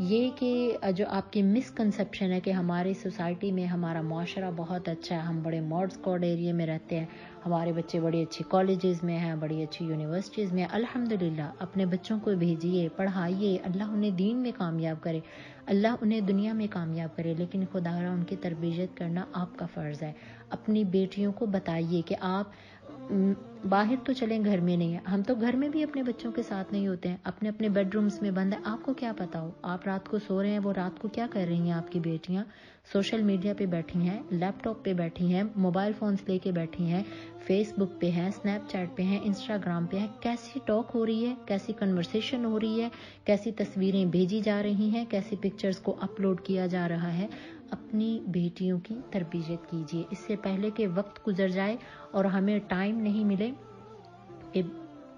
یہ کہ جو آپ کی مسکنسیپشن ہے کہ ہماری سوسائٹی میں ہمارا معاشرہ بہت اچھا ہے، ہم بڑے ماڈ اسکواڈ ایریا میں رہتے ہیں، ہمارے بچے بڑی اچھی کالجز میں ہیں، بڑی اچھی یونیورسٹیز میں، الحمدللہ اپنے بچوں کو بھیجیے، پڑھائیے، اللہ انہیں دین میں کامیاب کرے، اللہ انہیں دنیا میں کامیاب کرے، لیکن خدا را ان کی تربیت کرنا آپ کا فرض ہے۔ اپنی بیٹیوں کو بتائیے کہ آپ باہر تو چلیں گھر میں نہیں ہے، ہم تو گھر میں بھی اپنے بچوں کے ساتھ نہیں ہوتے ہیں، اپنے اپنے بیڈ رومز میں بند ہیں. آپ کو کیا پتا ہو آپ رات کو سو رہے ہیں، وہ رات کو کیا کر رہی ہیں آپ کی بیٹیاں؟ سوشل میڈیا پہ بیٹھی ہیں، لیپ ٹاپ پہ بیٹھی ہیں، موبائل فونز لے کے بیٹھی ہیں، فیس بک پہ ہیں، اسنیپ چیٹ پہ ہیں، انسٹاگرام پہ ہیں. کیسی ٹاک ہو رہی ہے، کیسی کنورسیشن ہو رہی ہے، کیسی تصویریں بھیجی جا رہی ہیں، کیسی پکچرز کو اپلوڈ کیا جا رہا ہے. اپنی بیٹیوں کی تربیت کیجیے اس سے پہلے کہ وقت گزر جائے اور ہمیں ٹائم نہیں ملے.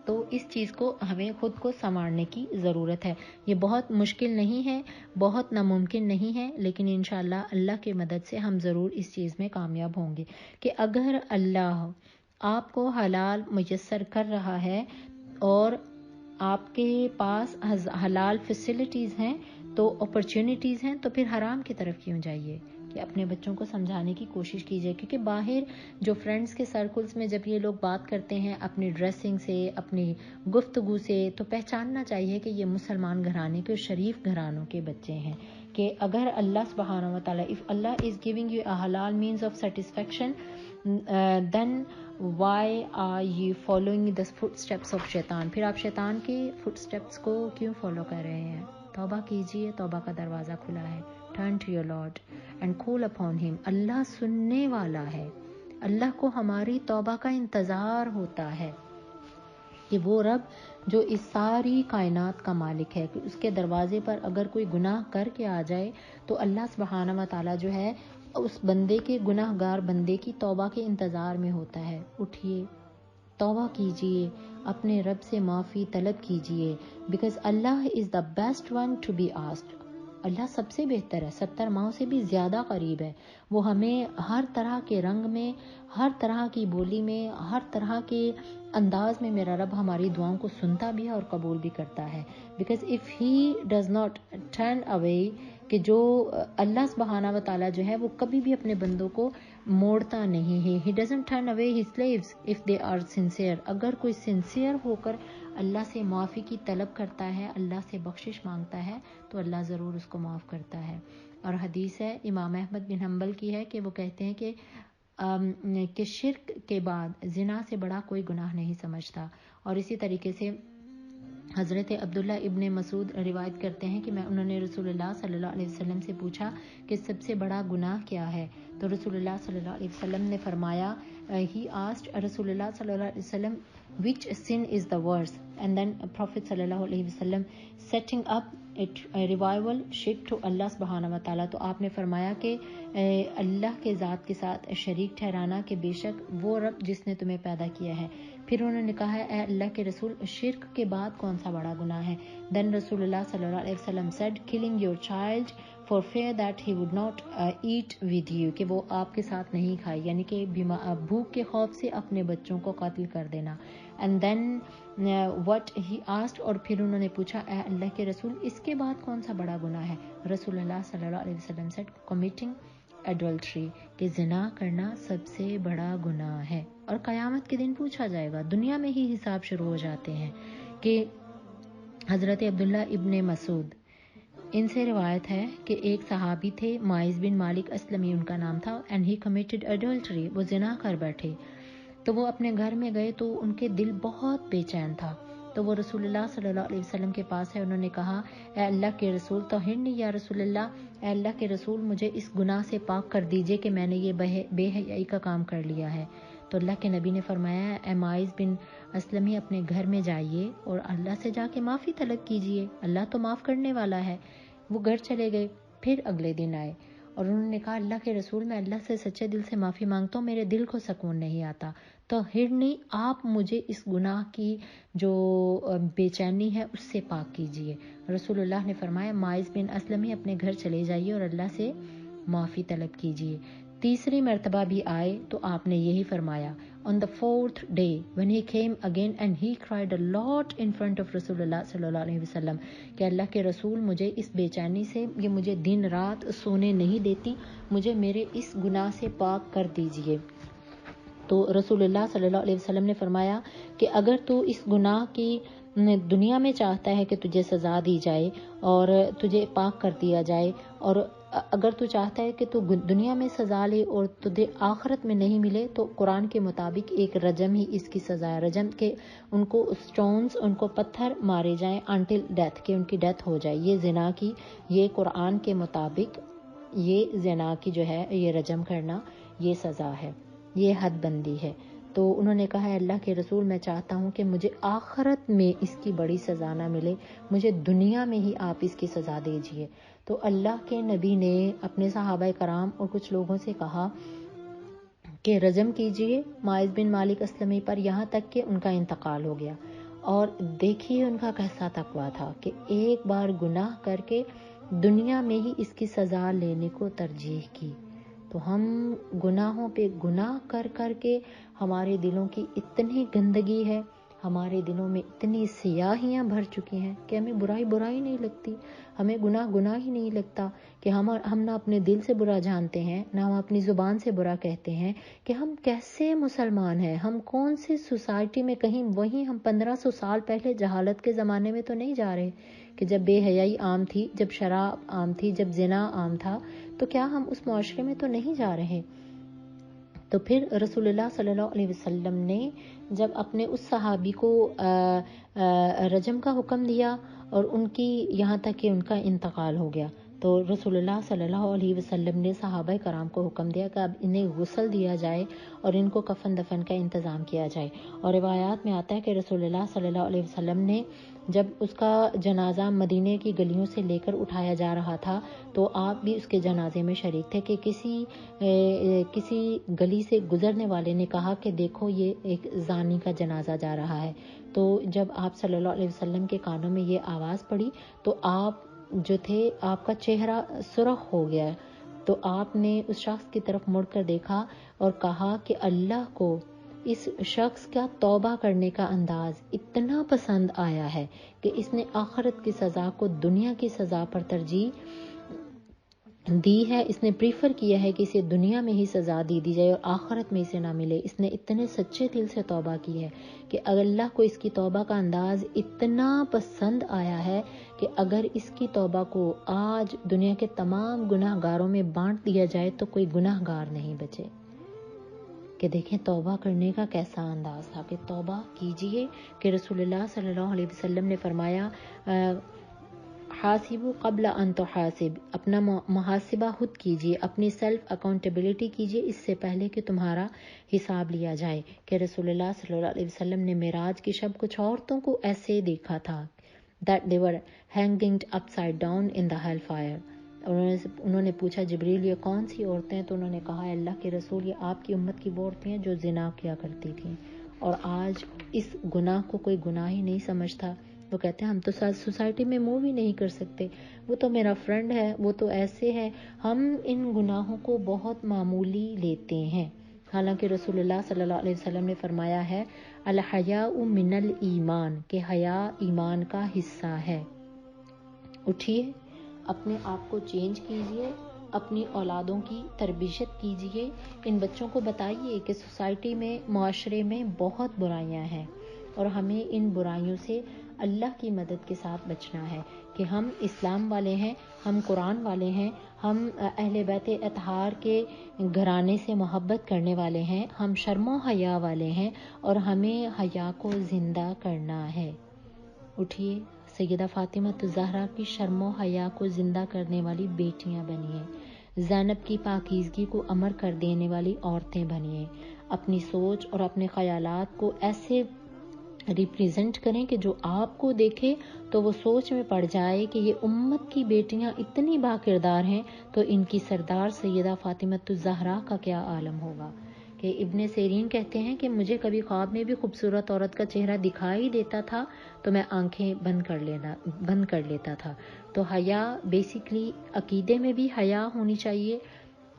تو اس چیز کو ہمیں خود کو سنوارنے کی ضرورت ہے. یہ بہت مشکل نہیں ہے، بہت ناممکن نہیں ہے، لیکن انشاءاللہ اللہ کی مدد سے ہم ضرور اس چیز میں کامیاب ہوں گے. کہ اگر اللہ آپ کو حلال میسر کر رہا ہے اور آپ کے پاس حلال فیسلٹیز ہیں تو اپرچونٹیز ہیں، تو پھر حرام کی طرف کیوں جائیے؟ کہ اپنے بچوں کو سمجھانے کی کوشش کیجیے. کیونکہ باہر جو فرینڈز کے سرکلز میں جب یہ لوگ بات کرتے ہیں اپنی ڈریسنگ سے، اپنی گفتگو سے، تو پہچاننا چاہیے کہ یہ مسلمان گھرانے کے اور شریف گھرانوں کے بچے ہیں. کہ اگر اللہ سبحانہ و تعالیٰ if Allah is giving you a halal means of satisfaction then why are you following the footsteps of شیطان؟ پھر آپ شیطان کے فٹ سٹیپس کو کیوں فالو کر رہے ہیں؟ توبہ کیجیے، توبہ کا دروازہ کھلا ہے. Turn to your Lord and call upon him. اللہ سننے والا ہے. اللہ کو ہماری توبہ کا انتظار ہوتا ہے کہ وہ رب جو اس ساری کائنات کا مالک ہے، کہ اس کے دروازے پر اگر کوئی گناہ کر کے آ جائے تو اللہ سبحانہ و تعالیٰ جو ہے اس بندے کے، گناہ گار بندے کی توبہ کے انتظار میں ہوتا ہے. اٹھیے، توبہ کیجیے، اپنے رب سے معافی طلب کیجیے. بیکاز اللہ is the best one to be asked. اللہ سب سے بہتر ہے، 70 ماؤں سے بھی زیادہ قریب ہے. وہ ہمیں ہر طرح کے رنگ میں، ہر طرح کی بولی میں، ہر طرح کے انداز میں میرا رب ہماری دعاؤں کو سنتا بھی ہے اور قبول بھی کرتا ہے. Because if he does not turn away, کہ جو اللہ سبحانہ و تعالیٰ جو ہے وہ کبھی بھی اپنے بندوں کو موڑتا نہیں ہے. He doesn't turn away his slaves if they are sincere. اگر کوئی سنسیئر ہو کر اللہ سے معافی کی طلب کرتا ہے، اللہ سے بخشش مانگتا ہے، تو اللہ ضرور اس کو معاف کرتا ہے. اور حدیث ہے امام احمد بن حنبل کی ہے کہ وہ کہتے ہیں کہ شرک کے بعد زنا سے بڑا کوئی گناہ نہیں سمجھتا. اور اسی طریقے سے حضرت عبداللہ ابن مسعود روایت کرتے ہیں کہ انہوں نے رسول اللہ صلی اللہ علیہ وسلم سے پوچھا کہ سب سے بڑا گناہ کیا ہے؟ تو رسول اللہ صلی اللہ علیہ وسلم نے فرمایا، he asked رسول اللہ صلی اللہ علیہ وسلم which sin is the worst, and then Prophet صلی اللہ علیہ وسلم setting up a revival shirk to اللہ سبحانہ و تعالیٰ. تو آپ نے فرمایا کہ اللہ کے ذات کے ساتھ شریک ٹھہرانا، کہ بے شک وہ رب جس نے تمہیں پیدا کیا ہے. پھر انہوں نے کہا اے اللہ کے رسول، شرک کے بعد کون سا بڑا گناہ ہے؟ دین رسول اللہ صلی اللہ علیہ وسلم said killing your child for fear that he would not eat with you، کہ وہ آپ کے ساتھ نہیں کھائے، یعنی کہ بھوک کے خوف سے اپنے بچوں کو قتل کر دینا. And then what he asked، اور پھر انہوں نے پوچھا اے اللہ کے رسول اس کے بعد کون سا بڑا گناہ ہے؟ رسول اللہ صلی اللہ علیہ وسلم said committing adultery، کہ زنا کرنا سب سے بڑا گناہ ہے. اور قیامت کے دن پوچھا جائے گا، دنیا میں ہی حساب شروع ہو جاتے ہیں. کہ حضرت عبداللہ ابن مسعود، ان سے روایت ہے کہ ایک صحابی تھے، معاذ بن مالک اسلمی ان کا نام تھا، and he committed adultery، وہ زنا کر بیٹھے. تو وہ اپنے گھر میں گئے تو ان کے دل بہت بے چین تھا. تو وہ رسول اللہ صلی اللہ علیہ وسلم کے پاس ہے، انہوں نے کہا اے اللہ کے رسول طہرنی یا رسول اللہ، اے اللہ کے رسول مجھے اس گناہ سے پاک کر دیجئے کہ میں نے یہ بے حیائی کا کام کر لیا ہے. تو اللہ کے نبی نے فرمایا اے معاذ بن اسلمی اپنے گھر میں جائیے اور اللہ سے جا کے معافی طلب کیجئے، اللہ تو معاف کرنے والا ہے. وہ گھر چلے گئے، پھر اگلے دن آئے اور انہوں نے کہا اللہ کے رسول میں اللہ سے سچے دل سے معافی مانگتا ہوں، میرے دل کو سکون نہیں آتا، تو ہرنی آپ مجھے اس گناہ کی جو بے چینی ہے اس سے پاک کیجئے. رسول اللہ نے فرمایا معاذ بن اسلمی اپنے گھر چلے جائیے اور اللہ سے معافی طلب کیجئے. تیسری مرتبہ بھی آئے تو آپ نے یہی فرمایا. On the fourth day when he came again and he cried a lot in front of رسول اللہ صلی اللہ علیہ وسلم کہ اللہ کے رسول مجھے اس بے چینی سے، یہ مجھے دن رات سونے نہیں دیتی، مجھے میرے اس گناہ سے پاک کر دیجئے. تو رسول اللہ صلی اللہ علیہ وسلم نے فرمایا کہ اگر تو اس گناہ کی دنیا میں چاہتا ہے کہ تجھے سزا دی جائے اور تجھے پاک کر دیا جائے اور اگر تو چاہتا ہے کہ تو دنیا میں سزا لے اور تجھے آخرت میں نہیں ملے تو قرآن کے مطابق ایک رجم ہی اس کی سزا ہے. رجم کے ان کو سٹونز، ان کو پتھر مارے جائیں انٹل ڈیتھ، کہ ان کی ڈیتھ ہو جائے. یہ زنا کی، یہ قرآن کے مطابق یہ زنا کی جو ہے یہ رجم کرنا یہ سزا ہے، یہ حد بندی ہے. تو انہوں نے کہا ہے اللہ کے رسول میں چاہتا ہوں کہ مجھے آخرت میں اس کی بڑی سزا نہ ملے، مجھے دنیا میں ہی آپ اس کی سزا دیجئے. تو اللہ کے نبی نے اپنے صحابہ کرام اور کچھ لوگوں سے کہا کہ رجم کیجئے ماعز بن مالک اسلمی پر، یہاں تک کہ ان کا انتقال ہو گیا. اور دیکھیے ان کا کیسا تقویٰ تھا کہ ایک بار گناہ کر کے دنیا میں ہی اس کی سزا لینے کو ترجیح کی. تو ہم گناہوں پہ گناہ کر کر کے ہمارے دلوں کی اتنی گندگی ہے، ہمارے دلوں میں اتنی سیاہیاں بھر چکی ہیں کہ ہمیں برائی نہیں لگتی، ہمیں گناہ ہی نہیں لگتا کہ ہم نہ اپنے دل سے برا جانتے ہیں، نہ ہم اپنی زبان سے برا کہتے ہیں کہ ہم کیسے مسلمان ہیں. ہم کون سی سوسائٹی میں، کہیں وہیں ہم 1500 سال پہلے جہالت کے زمانے میں تو نہیں جا رہے کہ جب بے حیائی عام تھی، جب شراب عام تھی، جب زنا عام تھا، تو کیا ہم اس معاشرے میں تو نہیں جا رہے. تو پھر رسول اللہ صلی اللہ علیہ وسلم نے جب اپنے اس صحابی کو رجم کا حکم دیا اور ان کی یہاں تک کہ ان کا انتقال ہو گیا، تو رسول اللہ صلی اللہ علیہ وسلم نے صحابہ کرام کو حکم دیا کہ اب انہیں غسل دیا جائے اور ان کو کفن دفن کا انتظام کیا جائے. اور روایات میں آتا ہے کہ رسول اللہ صلی اللہ علیہ وسلم نے جب اس کا جنازہ مدینے کی گلیوں سے لے کر اٹھایا جا رہا تھا تو آپ بھی اس کے جنازے میں شریک تھے کہ کسی گلی سے گزرنے والے نے کہا کہ دیکھو یہ ایک زانی کا جنازہ جا رہا ہے. تو جب آپ صلی اللہ علیہ وسلم کے کانوں میں یہ آواز پڑی تو آپ جو تھے، آپ کا چہرہ سرخ ہو گیا. تو آپ نے اس شخص کی طرف مڑ کر دیکھا اور کہا کہ اللہ کو اس شخص کا توبہ کرنے کا انداز اتنا پسند آیا ہے کہ اس نے آخرت کی سزا کو دنیا کی سزا پر ترجیح دی ہے. اس نے پریفر کیا ہے کہ اسے دنیا میں ہی سزا دی جائے اور آخرت میں اسے نہ ملے. اس نے اتنے سچے دل سے توبہ کی ہے کہ اللہ کو اس کی توبہ کا انداز اتنا پسند آیا ہے کہ اگر اس کی توبہ کو آج دنیا کے تمام گناہ گاروں میں بانٹ دیا جائے تو کوئی گناہ گار نہیں بچے. کہ دیکھیں توبہ کرنے کا کیسا انداز تھا کہ توبہ کیجئے. کہ رسول اللہ صلی اللہ علیہ وسلم نے فرمایا حاسبوا قبل ان تحاسب، اپنا محاسبہ خود کیجئے، اپنی سیلف اکاؤنٹیبلٹی کیجئے اس سے پہلے کہ تمہارا حساب لیا جائے. کہ رسول اللہ صلی اللہ علیہ وسلم نے معراج کی شب کچھ عورتوں کو ایسے دیکھا تھا that they were hanging upside down in the hell fire. انہوں نے پوچھا جبریل یہ کون سی عورتیں ہیں؟ تو انہوں نے کہا اللہ کے رسول یہ آپ کی امت کی وہ عورتیں ہیں جو زنا کیا کرتی تھیں اور آج اس گناہ کو کوئی گناہ ہی نہیں سمجھتا. وہ کہتے ہیں ہم تو سوسائٹی میں موو ہی نہیں کر سکتے، وہ تو میرا فرینڈ ہے، وہ تو ایسے ہے. ہم ان گناہوں کو بہت معمولی لیتے ہیں، حالانکہ رسول اللہ صلی اللہ علیہ وسلم نے فرمایا ہے الحیاء من الایمان، کہ حیا ایمان کا حصہ ہے. اٹھیے، اپنے آپ کو چینج کیجئے، اپنی اولادوں کی تربیت کیجئے. ان بچوں کو بتائیے کہ سوسائٹی میں، معاشرے میں بہت برائیاں ہیں اور ہمیں ان برائیوں سے اللہ کی مدد کے ساتھ بچنا ہے. کہ ہم اسلام والے ہیں، ہم قرآن والے ہیں، ہم اہل بیت اطہار کے گھرانے سے محبت کرنے والے ہیں، ہم شرم و حیا والے ہیں اور ہمیں حیا کو زندہ کرنا ہے. اٹھیے، سیدہ فاطمہ الزہرا کی شرم و حیا کو زندہ کرنے والی بیٹیاں بنیے، زینب کی پاکیزگی کو امر کر دینے والی عورتیں بنیے. اپنی سوچ اور اپنے خیالات کو ایسے ریپریزنٹ کریں کہ جو آپ کو دیکھے تو وہ سوچ میں پڑ جائے کہ یہ امت کی بیٹیاں اتنی با کردار ہیں تو ان کی سردار سیدہ فاطمہ الزہرا کا کیا عالم ہوگا. کہ ابن سیرین کہتے ہیں کہ مجھے کبھی خواب میں بھی خوبصورت عورت کا چہرہ دکھائی دیتا تھا تو میں آنکھیں بند کر لیتا تھا. تو حیا بیسیکلی عقیدے میں بھی حیا ہونی چاہیے،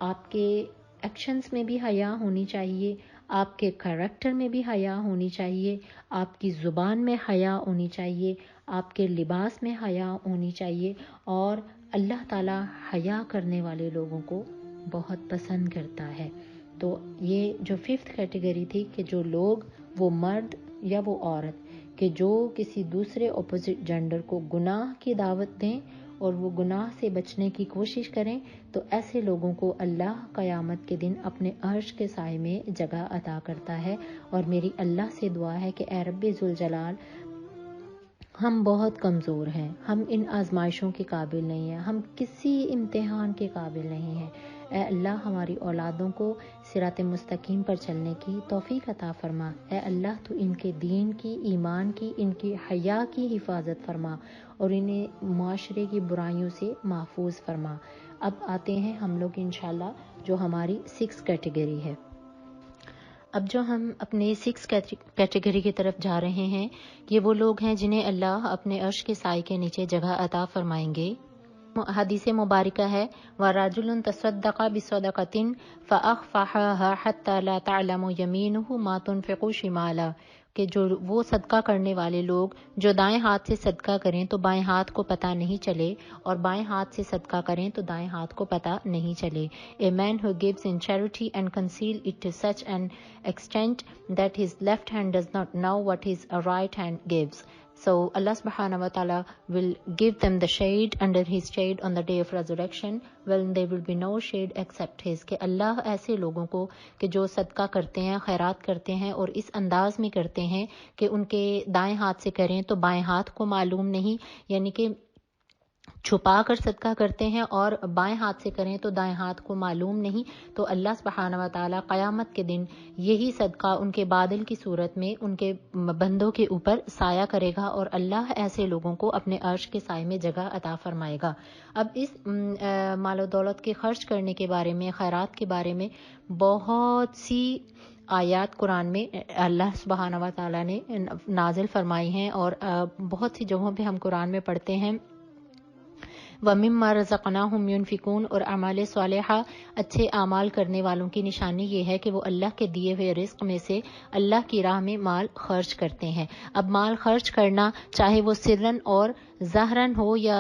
آپ کے ایکشنز میں بھی حیا ہونی چاہیے، آپ کے کریکٹر میں بھی حیا ہونی چاہیے، آپ کی زبان میں حیا ہونی چاہیے، آپ کے لباس میں حیا ہونی چاہیے. اور اللہ تعالیٰ حیا کرنے والے لوگوں کو بہت پسند کرتا ہے. تو یہ جو 5th کیٹیگری تھی کہ جو لوگ، وہ مرد یا وہ عورت، کہ جو کسی دوسرے اپوزٹ جینڈر کو گناہ کی دعوت دیں اور وہ گناہ سے بچنے کی کوشش کریں تو ایسے لوگوں کو اللہ قیامت کے دن اپنے عرش کے سائے میں جگہ عطا کرتا ہے۔ اور میری اللہ سے دعا ہے کہ اے رب ذوالجلال، ہم بہت کمزور ہیں، ہم ان آزمائشوں کے قابل نہیں ہیں، ہم کسی امتحان کے قابل نہیں ہیں۔ اے اللہ، ہماری اولادوں کو صراط مستقیم پر چلنے کی توفیق عطا فرما۔ اے اللہ، تو ان کے دین کی، ایمان کی، ان کی حیا کی حفاظت فرما اور انہیں معاشرے کی برائیوں سے محفوظ فرما۔ اب آتے ہیں ہم لوگ انشاءاللہ جو ہماری 6 کیٹیگری ہے۔ اب جو ہم اپنے 6 کیٹیگری کی طرف جا رہے ہیں، یہ وہ لوگ ہیں جنہیں اللہ اپنے عرش کے سائے کے نیچے جگہ عطا فرمائیں گے۔ حدیث مبارکہ ہے وَرَجُلٌ تَصَدَّقَ بِصَدَقَةٍ فَأَخْفَاهَا حَتَّى لَا تَعْلَمُ يَمِينُهُ مَا تُنْفِقُ شِمَالُهُ، کہ جو وہ صدقہ کرنے والے لوگ جو دائیں ہاتھ سے صدقہ کریں تو بائیں ہاتھ کو پتہ نہیں چلے، اور بائیں ہاتھ سے صدقہ کریں تو دائیں ہاتھ کو پتہ نہیں چلے۔ A man who gives in charity and conceal it to such an extent that his left hand does not know what his right hand gives. So Allah subhanahu wa ta'ala will give them the shade under his shade on the day of resurrection, when there will be no shade except his. کہ اللہ ایسے لوگوں کو کہ جو صدقہ کرتے ہیں، خیرات کرتے ہیں اور اس انداز میں کرتے ہیں کہ ان کے دائیں ہاتھ سے کریں تو بائیں ہاتھ کو معلوم نہیں، یعنی کہ چھپا کر صدقہ کرتے ہیں، اور بائیں ہاتھ سے کریں تو دائیں ہاتھ کو معلوم نہیں، تو اللہ سبحانہ و تعالیٰ قیامت کے دن یہی صدقہ ان کے بادل کی صورت میں ان کے بندوں کے اوپر سایہ کرے گا، اور اللہ ایسے لوگوں کو اپنے عرش کے سائے میں جگہ عطا فرمائے گا۔ اب اس مال و دولت کے خرچ کرنے کے بارے میں، خیرات کے بارے میں بہت سی آیات قرآن میں اللہ سبحانہ و تعالیٰ نے نازل فرمائی ہیں، اور بہت سی جگہوں پہ ہم قرآن میں پڑھتے ہیں وَمِمَّا رَزَقْنَاهُمْ يُنْفِقُونَ، اور اعمال صالحہ، اچھے اعمال کرنے والوں کی نشانی یہ ہے کہ وہ اللہ کے دیے ہوئے رزق میں سے اللہ کی راہ میں مال خرچ کرتے ہیں۔ اب مال خرچ کرنا چاہے وہ سرن اور ظاہراً ہو یا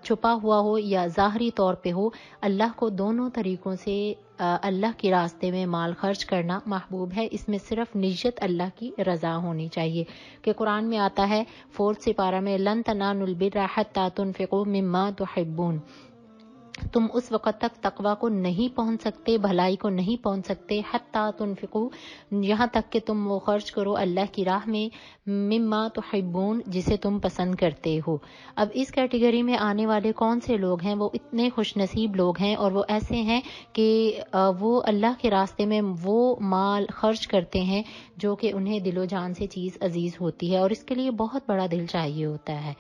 چھپا ہوا ہو یا ظاہری طور پہ ہو، اللہ کو دونوں طریقوں سے اللہ کے راستے میں مال خرچ کرنا محبوب ہے۔ اس میں صرف نیت اللہ کی رضا ہونی چاہیے، کہ قرآن میں آتا ہے 4 سپارہ میں لن تنالوا البر حتی تنفقوا مما تحبون، تم اس وقت تک تقوی کو نہیں پہنچ سکتے، بھلائی کو نہیں پہنچ سکتے، حتی تنفقوا، یہاں تک کہ تم وہ خرچ کرو اللہ کی راہ میں، مما تحبون، جسے تم پسند کرتے ہو۔ اب اس کیٹیگری میں آنے والے کون سے لوگ ہیں؟ وہ اتنے خوش نصیب لوگ ہیں، اور وہ ایسے ہیں کہ وہ اللہ کے راستے میں وہ مال خرچ کرتے ہیں جو کہ انہیں دل و جان سے چیز عزیز ہوتی ہے، اور اس کے لیے بہت بڑا دل چاہیے ہوتا ہے۔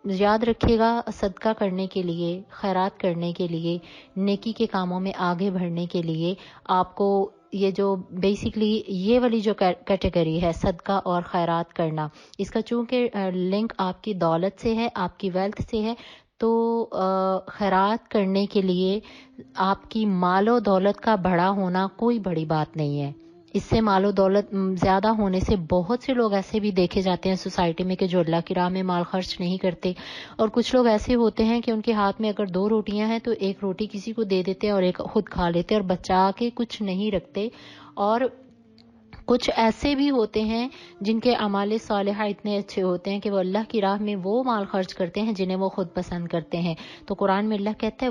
یاد رکھیے گا، صدقہ کرنے کے لیے، خیرات کرنے کے لیے، نیکی کے کاموں میں آگے بڑھنے کے لیے آپ کو یہ جو بیسیکلی یہ والی جو کیٹیگری ہے صدقہ اور خیرات کرنا، اس کا چونکہ لنک آپ کی دولت سے ہے، آپ کی ویلتھ سے ہے، تو خیرات کرنے کے لیے آپ کی مال و دولت کا بڑا ہونا کوئی بڑی بات نہیں ہے۔ اس سے مال و دولت زیادہ ہونے سے بہت سے لوگ ایسے بھی دیکھے جاتے ہیں سوسائٹی میں کہ جو اللہ کی راہ میں مال خرچ نہیں کرتے، اور کچھ لوگ ایسے ہوتے ہیں کہ ان کے ہاتھ میں اگر 2 روٹیاں ہیں تو ایک روٹی کسی کو دے دیتے ہیں اور ایک خود کھا لیتے اور بچا کے کچھ نہیں رکھتے، اور کچھ ایسے بھی ہوتے ہیں جن کے اعمال صالحہ اتنے اچھے ہوتے ہیں کہ وہ اللہ کی راہ میں وہ مال خرچ کرتے ہیں جنہیں وہ خود پسند کرتے ہیں۔ تو قرآن میں اللہ کہتا ہے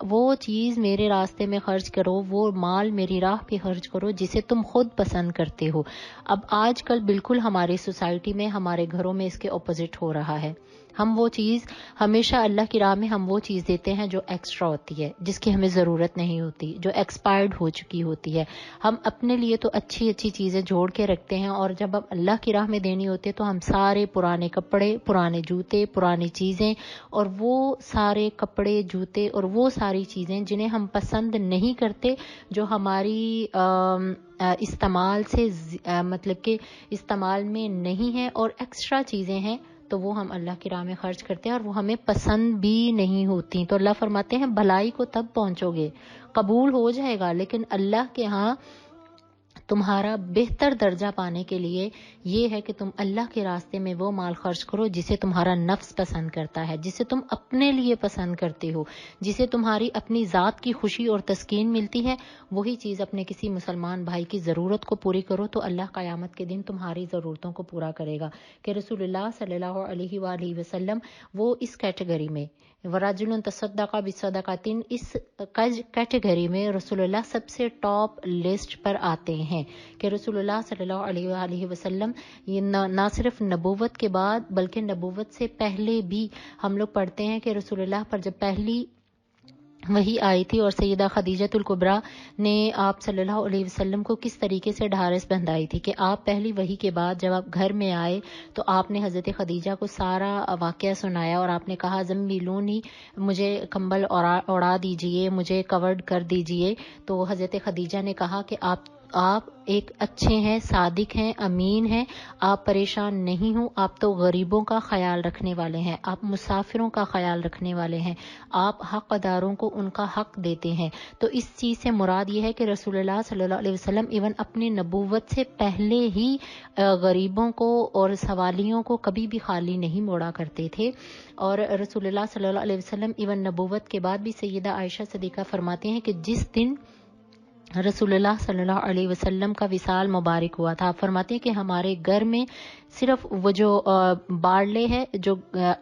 وہ چیز میرے راستے میں خرچ کرو، وہ مال میری راہ پہ خرچ کرو جسے تم خود پسند کرتے ہو۔ اب آج کل بالکل ہماری سوسائٹی میں، ہمارے گھروں میں اس کے اپوزٹ ہو رہا ہے۔ ہم وہ چیز ہمیشہ اللہ کی راہ میں ہم وہ چیز دیتے ہیں جو ایکسٹرا ہوتی ہے، جس کی ہمیں ضرورت نہیں ہوتی، جو ایکسپائرڈ ہو چکی ہوتی ہے۔ ہم اپنے لیے تو اچھی اچھی چیزیں جوڑ کے رکھتے ہیں، اور جب ہم اللہ کی راہ میں دینی ہوتی ہے تو ہم سارے پرانے کپڑے، پرانے جوتے، پرانی چیزیں، اور وہ سارے کپڑے، جوتے اور وہ ساری چیزیں جنہیں ہم پسند نہیں کرتے، جو ہماری استعمال سے مطلب کہ استعمال میں نہیں ہے اور ایکسٹرا چیزیں ہیں، تو وہ ہم اللہ کی راہ میں خرچ کرتے ہیں اور وہ ہمیں پسند بھی نہیں ہوتی۔ تو اللہ فرماتے ہیں بھلائی کو تب پہنچو گے، قبول ہو جائے گا، لیکن اللہ کے ہاں تمہارا بہتر درجہ پانے کے لیے یہ ہے کہ تم اللہ کے راستے میں وہ مال خرچ کرو جسے تمہارا نفس پسند کرتا ہے، جسے تم اپنے لیے پسند کرتے ہو، جسے تمہاری اپنی ذات کی خوشی اور تسکین ملتی ہے، وہی چیز اپنے کسی مسلمان بھائی کی ضرورت کو پوری کرو تو اللہ قیامت کے دن تمہاری ضرورتوں کو پورا کرے گا۔ کہ رسول اللہ صلی اللہ علیہ وآلہ وسلم وہ اس کیٹیگری میں وَرَجُلٌ تَصَدَّقَ بِصَدَقَةٍ اس کیٹیگری میں رسول اللہ سب سے ٹاپ لسٹ پر آتے ہیں کہ رسول اللہ صلی اللہ علیہ وآلہ وسلم یہ نہ صرف نبوت کے بعد بلکہ نبوت سے پہلے بھی ہم لوگ پڑھتے ہیں کہ رسول اللہ پر جب پہلی وہی آئی تھی اور سیدہ خدیجۃ الکبریٰ نے آپ صلی اللہ علیہ وسلم کو کس طریقے سے ڈھارس بندھائی تھی کہ آپ پہلی وحی کے بعد جب آپ گھر میں آئے تو آپ نے حضرت خدیجہ کو سارا واقعہ سنایا اور آپ نے کہا زملونی، مجھے کمبل اوڑا دیجئے، مجھے کورڈ کر دیجئے۔ تو حضرت خدیجہ نے کہا کہ آپ ایک اچھے ہیں، صادق ہیں، امین ہیں، آپ پریشان نہیں ہوں، آپ تو غریبوں کا خیال رکھنے والے ہیں، آپ مسافروں کا خیال رکھنے والے ہیں، آپ حق داروں کو ان کا حق دیتے ہیں۔ تو اس چیز سے مراد یہ ہے کہ رسول اللہ صلی اللہ علیہ وسلم ایون اپنی نبوت سے پہلے ہی غریبوں کو اور سوالیوں کو کبھی بھی خالی نہیں موڑا کرتے تھے۔ اور رسول اللہ صلی اللہ علیہ وسلم ایون نبوت کے بعد بھی سیدہ عائشہ صدیقہ فرماتے ہیں کہ جس دن رسول اللہ صلی اللہ علیہ وسلم کا وصال مبارک ہوا تھا، فرماتے ہیں کہ ہمارے گھر میں صرف وہ جو بارلے ہے، جو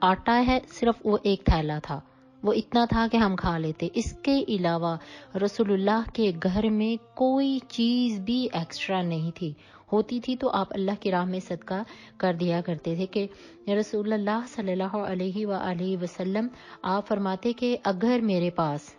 آٹا ہے، صرف وہ ایک تھیلا تھا، وہ اتنا تھا کہ ہم کھا لیتے۔ اس کے علاوہ رسول اللہ کے گھر میں کوئی چیز بھی ایکسٹرا نہیں تھی، ہوتی تھی تو آپ اللہ کی راہ میں صدقہ کر دیا کرتے تھے۔ کہ رسول اللہ صلی اللہ علیہ وآلہ وسلم آپ فرماتے کہ اگر میرے پاس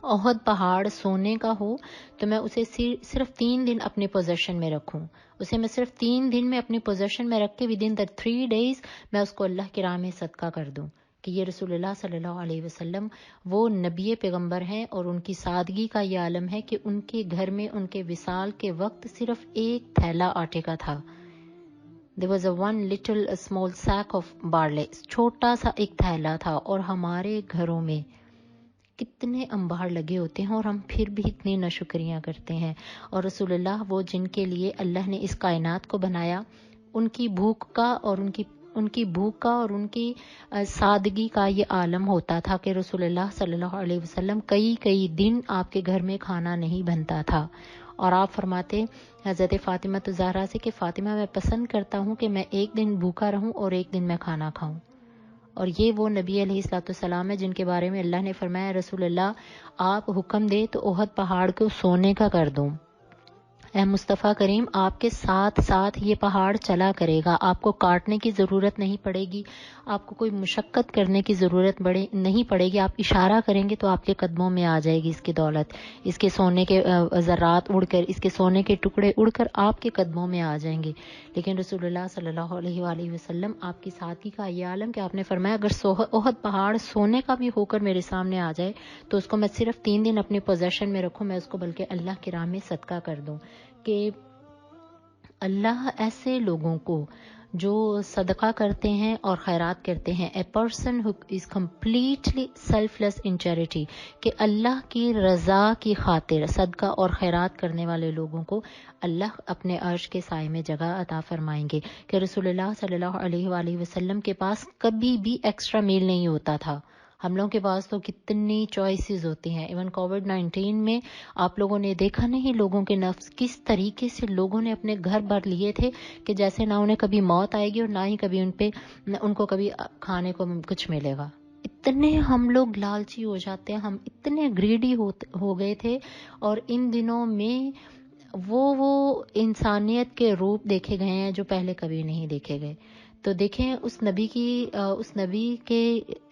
احد پہاڑ سونے کا ہو تو میں اسے صرف 3 دن اپنے پوزیشن میں رکھوں، اسے میں صرف 3 دن میں اپنے پوزیشن میں رکھ کے ودن دا 3 days میں اس کو اللہ کی راہ میں صدقہ کر دوں۔ کہ یہ رسول اللہ صلی اللہ علیہ وسلم وہ نبی پیغمبر ہیں اور ان کی سادگی کا یہ عالم ہے کہ ان کے گھر میں ان کے وصال کے وقت صرف ایک تھیلا آٹے کا تھا۔ There was a one little small sack of barley، چھوٹا سا ایک تھیلا تھا۔ اور ہمارے گھروں میں کتنے انبار لگے ہوتے ہیں اور ہم پھر بھی اتنی ناشکریاں کرتے ہیں۔ اور رسول اللہ وہ جن کے لیے اللہ نے اس کائنات کو بنایا، ان کی بھوک کا اور ان کی سادگی کا یہ عالم ہوتا تھا کہ رسول اللہ صلی اللہ علیہ وسلم کئی دن آپ کے گھر میں کھانا نہیں بنتا تھا۔ اور آپ فرماتے حضرت فاطمہ الزہرا سے کہ فاطمہ میں پسند کرتا ہوں کہ میں ایک دن بھوکا رہوں اور ایک دن میں کھانا کھاؤں۔ اور یہ وہ نبی علیہ الصلوۃ والسلام ہے جن کے بارے میں اللہ نے فرمایا رسول اللہ آپ حکم دے تو احد پہاڑ کو سونے کا کر دوں۔ اے مصطفیٰ کریم آپ کے ساتھ ساتھ یہ پہاڑ چلا کرے گا، آپ کو کاٹنے کی ضرورت نہیں پڑے گی، آپ کو کوئی مشقت کرنے کی ضرورت نہیں پڑے گی، آپ اشارہ کریں گے تو آپ کے قدموں میں آ جائے گی اس کی دولت، اس کے سونے کے ذرات اڑ کر، اس کے سونے کے ٹکڑے اڑ کر آپ کے قدموں میں آ جائیں گے۔ لیکن رسول اللہ صلی اللہ علیہ وآلہ وسلم آپ کی سادگی کا یہ عالم کہ آپ نے فرمایا اگر احد پہاڑ سونے کا بھی ہو کر میرے سامنے آ جائے تو اس کو میں صرف 3 دن اپنے پوزیشن میں رکھوں، میں اس کو بلکہ اللہ کی راہ میں صدقہ کر دوں۔ کہ اللہ ایسے لوگوں کو جو صدقہ کرتے ہیں اور خیرات کرتے ہیں، a person who is completely self less in charity, کہ اللہ کی رضا کی خاطر صدقہ اور خیرات کرنے والے لوگوں کو اللہ اپنے عرش کے سائے میں جگہ عطا فرمائیں گے۔ کہ رسول اللہ صلی اللہ علیہ وآلہ وسلم کے پاس کبھی بھی ایکسٹرا میل نہیں ہوتا تھا۔ ہم لوگوں کے پاس تو کتنی چوائسیز ہوتی ہیں۔ ایون کووڈ-19 میں آپ لوگوں نے دیکھا نہیں لوگوں کے نفس کس طریقے سے لوگوں نے اپنے گھر بھر لیے تھے کہ جیسے نہ انہیں کبھی موت آئے گی اور نہ ہی کبھی ان کو کبھی کھانے کو کچھ ملے گا۔ اتنے ہم لوگ لالچی ہو جاتے ہیں، ہم اتنے گریڈی ہو گئے تھے۔ اور ان دنوں میں وہ انسانیت کے روپ دیکھے گئے ہیں جو پہلے کبھی نہیں دیکھے گئے۔ تو دیکھیں اس نبی کے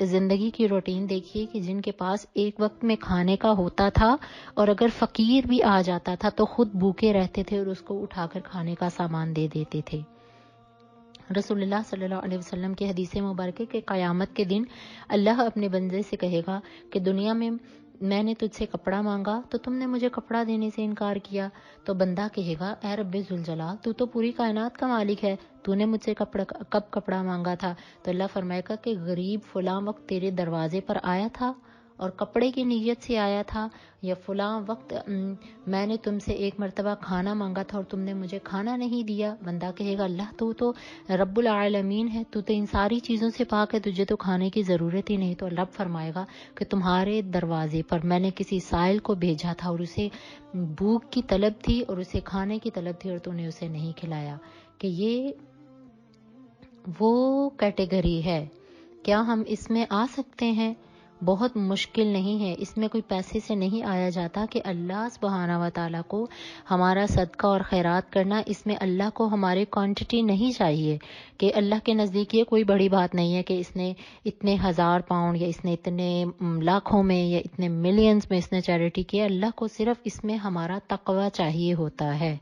زندگی کی روٹین دیکھیے کہ جن کے پاس ایک وقت میں کھانے کا ہوتا تھا اور اگر فقیر بھی آ جاتا تھا تو خود بھوکے رہتے تھے اور اس کو اٹھا کر کھانے کا سامان دے دیتے تھے۔ رسول اللہ صلی اللہ علیہ وسلم کی حدیث مبارکہ کہ قیامت کے دن اللہ اپنے بندے سے کہے گا کہ دنیا میں نے تجھ سے کپڑا مانگا تو تم نے مجھے کپڑا دینے سے انکار کیا۔ تو بندہ کہے گا اے رب ذوالجلال تو پوری کائنات کا مالک ہے، تو نے مجھ سے کب کپڑا مانگا تھا؟ تو اللہ فرمائے گا کہ غریب فلاں وقت تیرے دروازے پر آیا تھا اور کپڑے کی نیت سے آیا تھا، یا فلاں وقت میں نے تم سے ایک مرتبہ کھانا مانگا تھا اور تم نے مجھے کھانا نہیں دیا، بندہ کہے گا اللہ تو رب العالمین ہے، تو ان ساری چیزوں سے پاک ہے، تجھے تو کھانے کی ضرورت ہی نہیں۔ تو رب فرمائے گا کہ تمہارے دروازے پر میں نے کسی سائل کو بھیجا تھا اور اسے بھوک کی طلب تھی اور اسے کھانے کی طلب تھی اور تو نے اسے نہیں کھلایا۔ کہ یہ وہ کیٹیگری ہے۔ کیا ہم اس میں آ سکتے ہیں؟ بہت مشکل نہیں ہے، اس میں کوئی پیسے سے نہیں آیا جاتا کہ اللہ سبحانہ و تعالیٰ کو ہمارا صدقہ اور خیرات کرنا، اس میں اللہ کو ہمارے کوانٹٹی نہیں چاہیے کہ اللہ کے نزدیک یہ کوئی بڑی بات نہیں ہے کہ اس نے اتنے 1000 پاؤنڈ یا اس نے اتنے لاکھوں میں یا اتنے ملینز میں اس نے چیریٹی کی۔ اللہ کو صرف اس میں ہمارا تقوی چاہیے ہوتا ہے،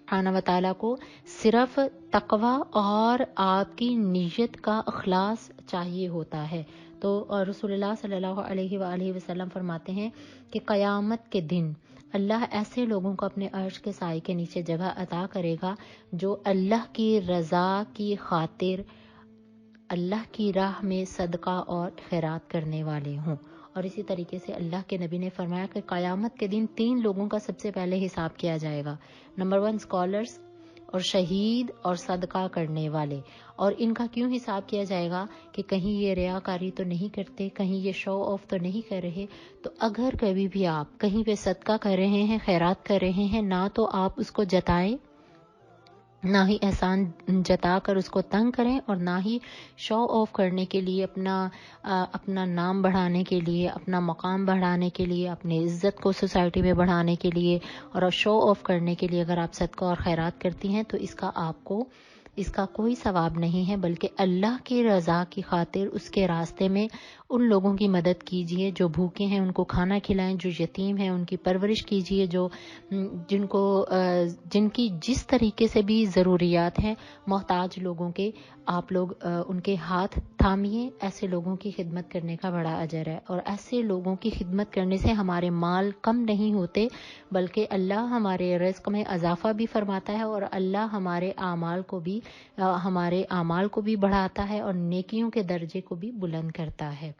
سبحانہ و تعالیٰ کو صرف تقوی اور آپ کی نیت کا اخلاص چاہیے ہوتا ہے۔ تو رسول اللہ صلی اللہ علیہ وآلہ وسلم فرماتے ہیں کہ قیامت کے دن اللہ ایسے لوگوں کو اپنے عرش کے سائے کے نیچے جگہ عطا کرے گا جو اللہ کی رضا کی خاطر اللہ کی راہ میں صدقہ اور خیرات کرنے والے ہوں۔ اور اسی طریقے سے اللہ کے نبی نے فرمایا کہ قیامت کے دن 3 لوگوں کا سب سے پہلے حساب کیا جائے گا۔ نمبر 1 اسکالرز اور شہید اور صدقہ کرنے والے۔ اور ان کا کیوں حساب کیا جائے گا کہ کہیں یہ ریاکاری تو نہیں کرتے، کہیں یہ شو آف تو نہیں کر رہے۔ تو اگر کبھی بھی آپ کہیں پہ صدقہ کر رہے ہیں، خیرات کر رہے ہیں، نہ تو آپ اس کو جتائیں، نہ ہی احسان جتا کر اس کو تنگ کریں، اور نہ ہی شو آف کرنے کے لیے، اپنا نام بڑھانے کے لیے، اپنا مقام بڑھانے کے لیے، اپنی عزت کو سوسائٹی میں بڑھانے کے لیے اور شو آف کرنے کے لیے اگر آپ صدقہ اور خیرات کرتی ہیں تو اس کا کوئی ثواب نہیں ہے، بلکہ اللہ کی رضا کی خاطر اس کے راستے میں ان لوگوں کی مدد کیجیے جو بھوکے ہیں، ان کو کھانا کھلائیں، جو یتیم ہیں ان کی پرورش کیجیے، جن کی جس طریقے سے بھی ضروریات ہیں، محتاج لوگوں کے آپ لوگ ان کے ہاتھ تھامیے۔ ایسے لوگوں کی خدمت کرنے کا بڑا اجر ہے، اور ایسے لوگوں کی خدمت کرنے سے ہمارے مال کم نہیں ہوتے، بلکہ اللہ ہمارے رزق میں اضافہ بھی فرماتا ہے، اور اللہ ہمارے اعمال کو بھی بڑھاتا ہے اور نیکیوں کے درجے کو بھی بلند کرتا ہے۔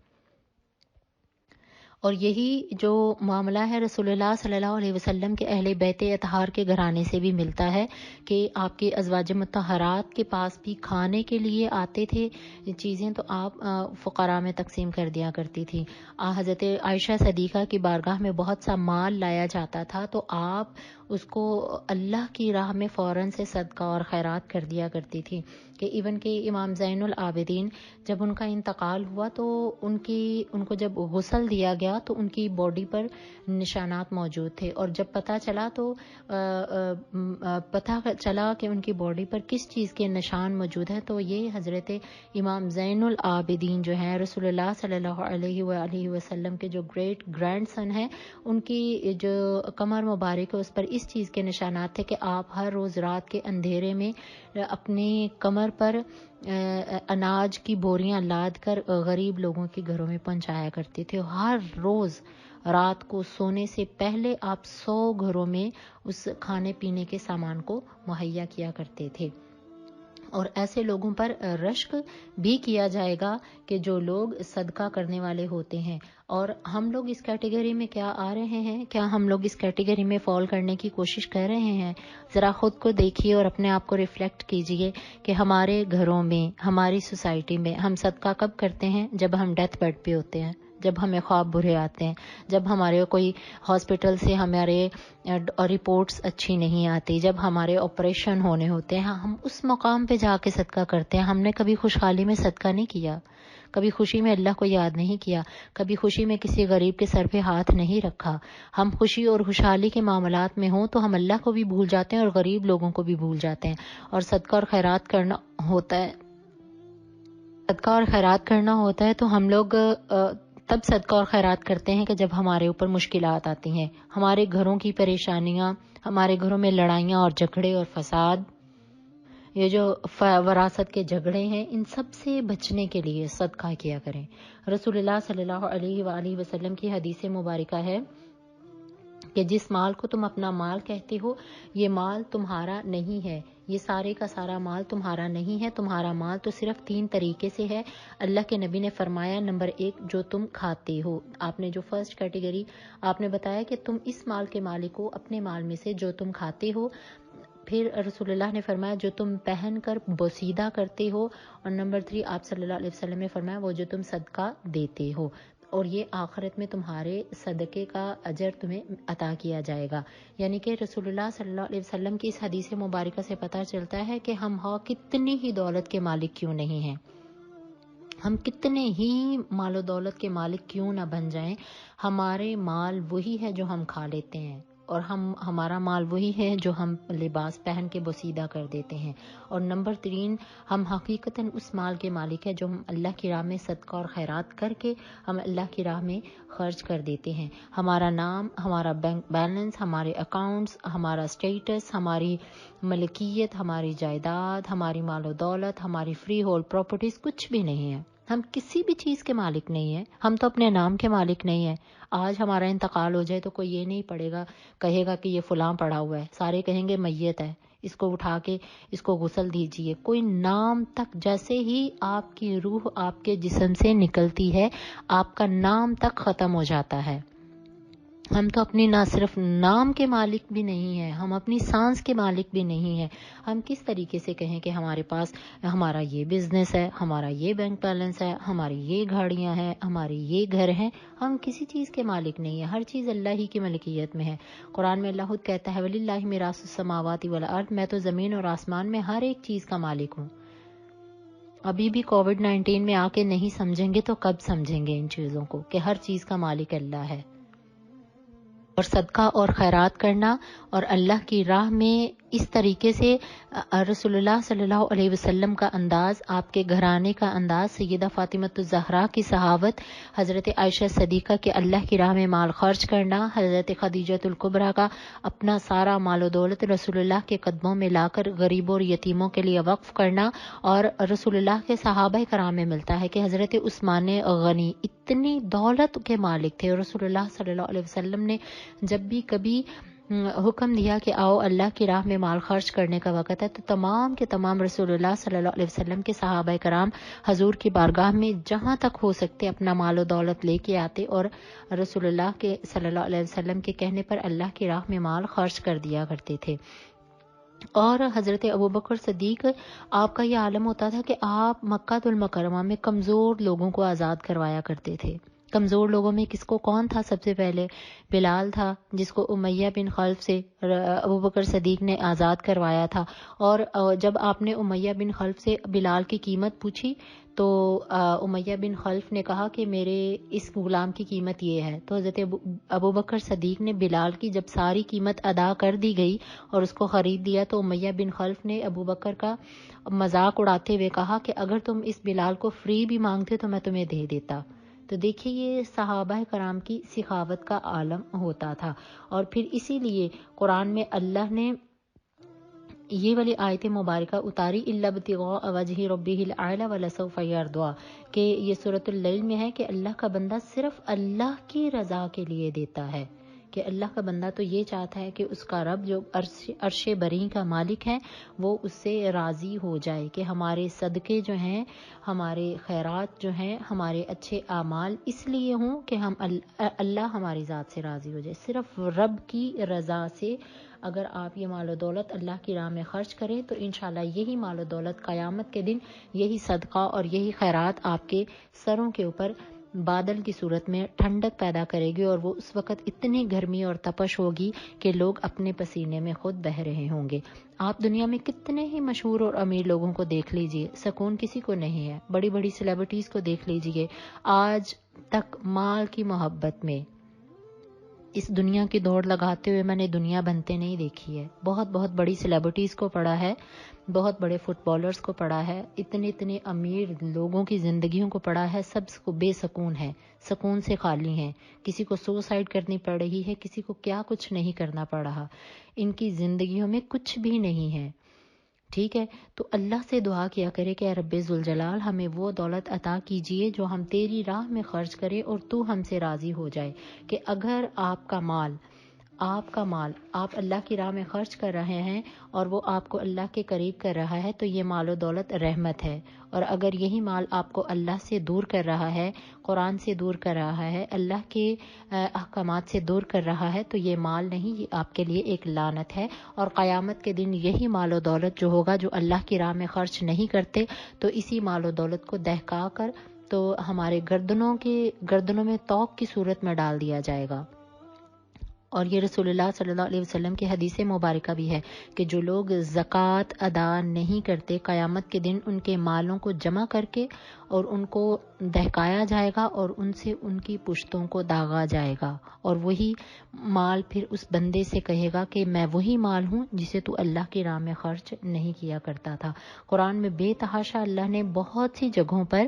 اور یہی جو معاملہ ہے رسول اللہ صلی اللہ علیہ وسلم کے اہل بیت اطہار کے گھرانے سے بھی ملتا ہے کہ آپ کے ازواج مطہرات کے پاس بھی کھانے کے لیے آتے تھے چیزیں، تو آپ فقراء میں تقسیم کر دیا کرتی تھی۔ حضرت عائشہ صدیقہ کی بارگاہ میں بہت سا مال لایا جاتا تھا تو آپ اس کو اللہ کی راہ میں فوراً سے صدقہ اور خیرات کر دیا کرتی تھی۔ کہ ایون کہ امام زین العابدین جب ان کا انتقال ہوا تو ان کو جب غسل دیا گیا تو ان کی باڈی پر نشانات موجود تھے، اور جب پتہ چلا کہ ان کی باڈی پر کس چیز کے نشان موجود ہیں، تو یہ حضرت امام زین العابدین جو ہیں رسول اللہ صلی اللہ علیہ وآلہ وسلم کے جو گریٹ گرینڈ سن ہیں، ان کی جو کمر مبارک ہے اس پر اس چیز کے نشانات تھے کہ آپ ہر روز رات کے اندھیرے میں اپنی کمر پر اناج کی بوریاں لاد کر غریب لوگوں کے گھروں میں پہنچایا کرتے تھے۔ ہر روز رات کو سونے سے پہلے آپ 100 گھروں میں اس کھانے پینے کے سامان کو مہیا کیا کرتے تھے۔ اور ایسے لوگوں پر رشک بھی کیا جائے گا کہ جو لوگ صدقہ کرنے والے ہوتے ہیں۔ اور ہم لوگ اس کیٹیگری میں کیا آ رہے ہیں؟ کیا ہم لوگ اس کیٹیگری میں فال کرنے کی کوشش کر رہے ہیں؟ ذرا خود کو دیکھیے اور اپنے آپ کو ریفلیکٹ کیجئے کہ ہمارے گھروں میں، ہماری سوسائٹی میں ہم صدقہ کب کرتے ہیں؟ جب ہم ڈیتھ بیڈ پہ ہوتے ہیں، جب ہمیں خواب برے آتے ہیں، جب ہمارے کوئی ہاسپٹل سے ہمارے رپورٹس اچھی نہیں آتی، جب ہمارے آپریشن ہونے ہوتے ہیں، ہم اس مقام پہ جا کے صدقہ کرتے ہیں۔ ہم نے کبھی خوشحالی میں صدقہ نہیں کیا، کبھی خوشی میں اللہ کو یاد نہیں کیا، کبھی خوشی میں کسی غریب کے سر پہ ہاتھ نہیں رکھا۔ ہم خوشی اور خوشحالی کے معاملات میں ہوں تو ہم اللہ کو بھی بھول جاتے ہیں اور غریب لوگوں کو بھی بھول جاتے ہیں، اور صدقہ اور خیرات کرنا ہوتا ہے تو ہم لوگ تب صدقہ اور خیرات کرتے ہیں کہ جب ہمارے اوپر مشکلات آتی ہیں، ہمارے گھروں کی پریشانیاں، ہمارے گھروں میں لڑائیاں اور جھگڑے اور فساد، یہ جو وراثت کے جھگڑے ہیں، ان سب سے بچنے کے لیے صدقہ کیا کریں۔ رسول اللہ صلی اللہ علیہ وآلہ وسلم کی حدیث مبارکہ ہے کہ جس مال کو تم اپنا مال کہتے ہو یہ مال تمہارا نہیں ہے، یہ سارے کا سارا مال تمہارا نہیں ہے، تمہارا مال تو صرف 3 طریقے سے ہے۔ اللہ کے نبی نے فرمایا نمبر 1 جو تم کھاتے ہو، آپ نے جو فرسٹ کیٹیگری آپ نے بتایا کہ تم اس مال کے مالک ہو اپنے مال میں سے جو تم کھاتے ہو، پھر رسول اللہ نے فرمایا جو تم پہن کر بوسیدہ کرتے ہو، اور نمبر 3 آپ صلی اللہ علیہ وسلم نے فرمایا وہ جو تم صدقہ دیتے ہو، اور یہ آخرت میں تمہارے صدقے کا اجر تمہیں عطا کیا جائے گا۔ یعنی کہ رسول اللہ صلی اللہ علیہ وسلم کی اس حدیث مبارکہ سے پتہ چلتا ہے کہ ہم کتنی ہی دولت کے مالک کیوں نہیں ہیں، ہم کتنے ہی مال و دولت کے مالک کیوں نہ بن جائیں، ہمارے مال وہی ہے جو ہم کھا لیتے ہیں، اور ہمارا مال وہی ہے جو ہم لباس پہن کے بوسیدہ کر دیتے ہیں، اور نمبر 3 ہم حقیقتاً اس مال کے مالک ہیں جو ہم اللہ کی راہ میں صدقہ اور خیرات کر کے ہم اللہ کی راہ میں خرچ کر دیتے ہیں۔ ہمارا نام، ہمارا بینک بیلنس، ہمارے اکاؤنٹس، ہمارا اسٹیٹس، ہماری ملکیت، ہماری جائیداد، ہماری مال و دولت، ہماری فری ہولڈ پراپرٹیز کچھ بھی نہیں ہے، ہم کسی بھی چیز کے مالک نہیں ہیں، ہم تو اپنے نام کے مالک نہیں ہیں۔ آج ہمارا انتقال ہو جائے تو کوئی یہ نہیں پڑے گا کہے گا کہ یہ فلاں پڑا ہوا ہے، سارے کہیں گے میت ہے، اس کو اٹھا کے اس کو غسل دیجئے، کوئی نام تک، جیسے ہی آپ کی روح آپ کے جسم سے نکلتی ہے آپ کا نام تک ختم ہو جاتا ہے۔ ہم تو اپنی نہ صرف نام کے مالک بھی نہیں ہیں، ہم اپنی سانس کے مالک بھی نہیں ہیں۔ ہم کس طریقے سے کہیں کہ ہمارے پاس ہمارا یہ بزنس ہے، ہمارا یہ بینک بیلنس ہے، ہماری یہ گاڑیاں ہیں، ہمارے یہ گھر ہیں، ہم کسی چیز کے مالک نہیں ہیں، ہر چیز اللہ ہی کی ملکیت میں ہے۔ قرآن میں اللہ خود کہتا ہے وَلِلَّهِ مِيرَاثُ السَّمَاوَاتِ وَالْأَرْضِ، میں تو زمین اور آسمان میں ہر ایک چیز کا مالک ہوں۔ ابھی بھی کووڈ-19 میں آ کے نہیں سمجھیں گے تو کب سمجھیں گے ان چیزوں کو کہ ہر چیز کا مالک اللہ ہے۔ اور صدقہ اور خیرات کرنا اور اللہ کی راہ میں اس طریقے سے رسول اللہ صلی اللہ علیہ وسلم کا انداز، آپ کے گھرانے کا انداز، سیدہ فاطمہ الزہرا کی صحابت، حضرت عائشہ صدیقہ کے اللہ کی راہ میں مال خرچ کرنا، حضرت خدیجہ الکبریٰ کا اپنا سارا مال و دولت رسول اللہ کے قدموں میں لا کر غریبوں اور یتیموں کے لیے وقف کرنا، اور رسول اللہ کے صحابہ کرام میں ملتا ہے کہ حضرت عثمان غنی اتنی دولت کے مالک تھے، اور رسول اللہ صلی اللہ علیہ وسلم نے جب بھی کبھی حکم دیا کہ آؤ اللہ کی راہ میں مال خرچ کرنے کا وقت ہے، تو تمام کے تمام رسول اللہ صلی اللہ علیہ وسلم کے صحابہ کرام حضور کی بارگاہ میں جہاں تک ہو سکتے اپنا مال و دولت لے کے آتے، اور رسول اللہ کے صلی اللہ علیہ وسلم کے کہنے پر اللہ کی راہ میں مال خرچ کر دیا کرتے تھے۔ اور حضرت ابوبکر صدیق، آپ کا یہ عالم ہوتا تھا کہ آپ مکہ المکرمہ میں کمزور لوگوں کو آزاد کروایا کرتے تھے۔ کمزور لوگوں میں کس کو کون تھا؟ سب سے پہلے بلال تھا، جس کو امیہ بن خلف سے ابوبکر صدیق نے آزاد کروایا تھا، اور جب آپ نے امیہ بن خلف سے بلال کی قیمت پوچھی تو امیہ بن خلف نے کہا کہ میرے اس غلام کی قیمت یہ ہے، تو حضرت ابوبکر صدیق نے بلال کی جب ساری قیمت ادا کر دی گئی اور اس کو خرید دیا، تو امیہ بن خلف نے ابوبکر کا مذاق اڑاتے ہوئے کہا کہ اگر تم اس بلال کو فری بھی مانگتے تو میں تمہیں دے دیتا۔ تو دیکھیے یہ صحابہ کرام کی سخاوت کا عالم ہوتا تھا، اور پھر اسی لیے قرآن میں اللہ نے یہ والی آیت مبارکہ اتاری الا ابتغاء وجہ ربہ الاعلی ولسوف یرضی، کہ یہ سورۃ اللیل میں ہے کہ اللہ کا بندہ صرف اللہ کی رضا کے لیے دیتا ہے، کہ اللہ کا بندہ تو یہ چاہتا ہے کہ اس کا رب جو عرش بری کا مالک ہے وہ اس سے راضی ہو جائے، کہ ہمارے صدقے جو ہیں، ہمارے خیرات جو ہیں، ہمارے اچھے اعمال اس لیے ہوں کہ ہم اللہ ہماری ذات سے راضی ہو جائے۔ صرف رب کی رضا سے اگر آپ یہ مال و دولت اللہ کی راہ میں خرچ کریں تو انشاءاللہ یہی مال و دولت قیامت کے دن، یہی صدقہ اور یہی خیرات آپ کے سروں کے اوپر بادل کی صورت میں ٹھنڈک پیدا کرے گی، اور وہ اس وقت اتنی گرمی اور تپش ہوگی کہ لوگ اپنے پسینے میں خود بہہ رہے ہوں گے۔ آپ دنیا میں کتنے ہی مشہور اور امیر لوگوں کو دیکھ لیجئے، سکون کسی کو نہیں ہے۔ بڑی بڑی سیلیبریٹیز کو دیکھ لیجئے، آج تک مال کی محبت میں اس دنیا کی دوڑ لگاتے ہوئے میں نے دنیا بنتے نہیں دیکھی ہے۔ بہت بہت بڑی سیلیبریٹیز کو پڑھا ہے، بہت بڑے فٹ بالرز کو پڑھا ہے، اتنے امیر لوگوں کی زندگیوں کو پڑھا ہے، سب کو بے سکون ہے، سکون سے خالی ہیں، کسی کو سوسائڈ کرنی پڑ رہی ہے، کسی کو کیا کچھ نہیں کرنا پڑ رہا، ان کی زندگیوں میں کچھ بھی نہیں ہے۔ ٹھیک ہے، تو اللہ سے دعا کیا کرے کہ اے رب ذوالجلال ہمیں وہ دولت عطا کیجئے جو ہم تیری راہ میں خرچ کریں اور تو ہم سے راضی ہو جائے، کہ اگر آپ کا مال آپ کا مال آپ اللہ کی راہ میں خرچ کر رہے ہیں اور وہ آپ کو اللہ کے قریب کر رہا ہے تو یہ مال و دولت رحمت ہے. اور اگر یہی مال آپ کو اللہ سے دور کر رہا ہے، قرآن سے دور کر رہا ہے، اللہ کے احکامات سے دور کر رہا ہے تو یہ مال نہیں، یہ آپ کے لیے ایک لعنت ہے. اور قیامت کے دن یہی مال و دولت جو ہوگا، جو اللہ کی راہ میں خرچ نہیں کرتے، تو اسی مال و دولت کو دہکا کر تو ہمارے گردنوں میں توق کی صورت میں ڈال دیا جائے گا. اور یہ رسول اللہ صلی اللہ علیہ وسلم کی حدیث مبارکہ بھی ہے کہ جو لوگ زکوٰۃ ادا نہیں کرتے، قیامت کے دن ان کے مالوں کو جمع کر کے اور ان کو دہکایا جائے گا اور ان سے ان کی پشتوں کو داغا جائے گا، اور وہی مال پھر اس بندے سے کہے گا کہ میں وہی مال ہوں جسے تو اللہ کی راہ میں خرچ نہیں کیا کرتا تھا. قرآن میں بے تحاشا اللہ نے بہت سی جگہوں پر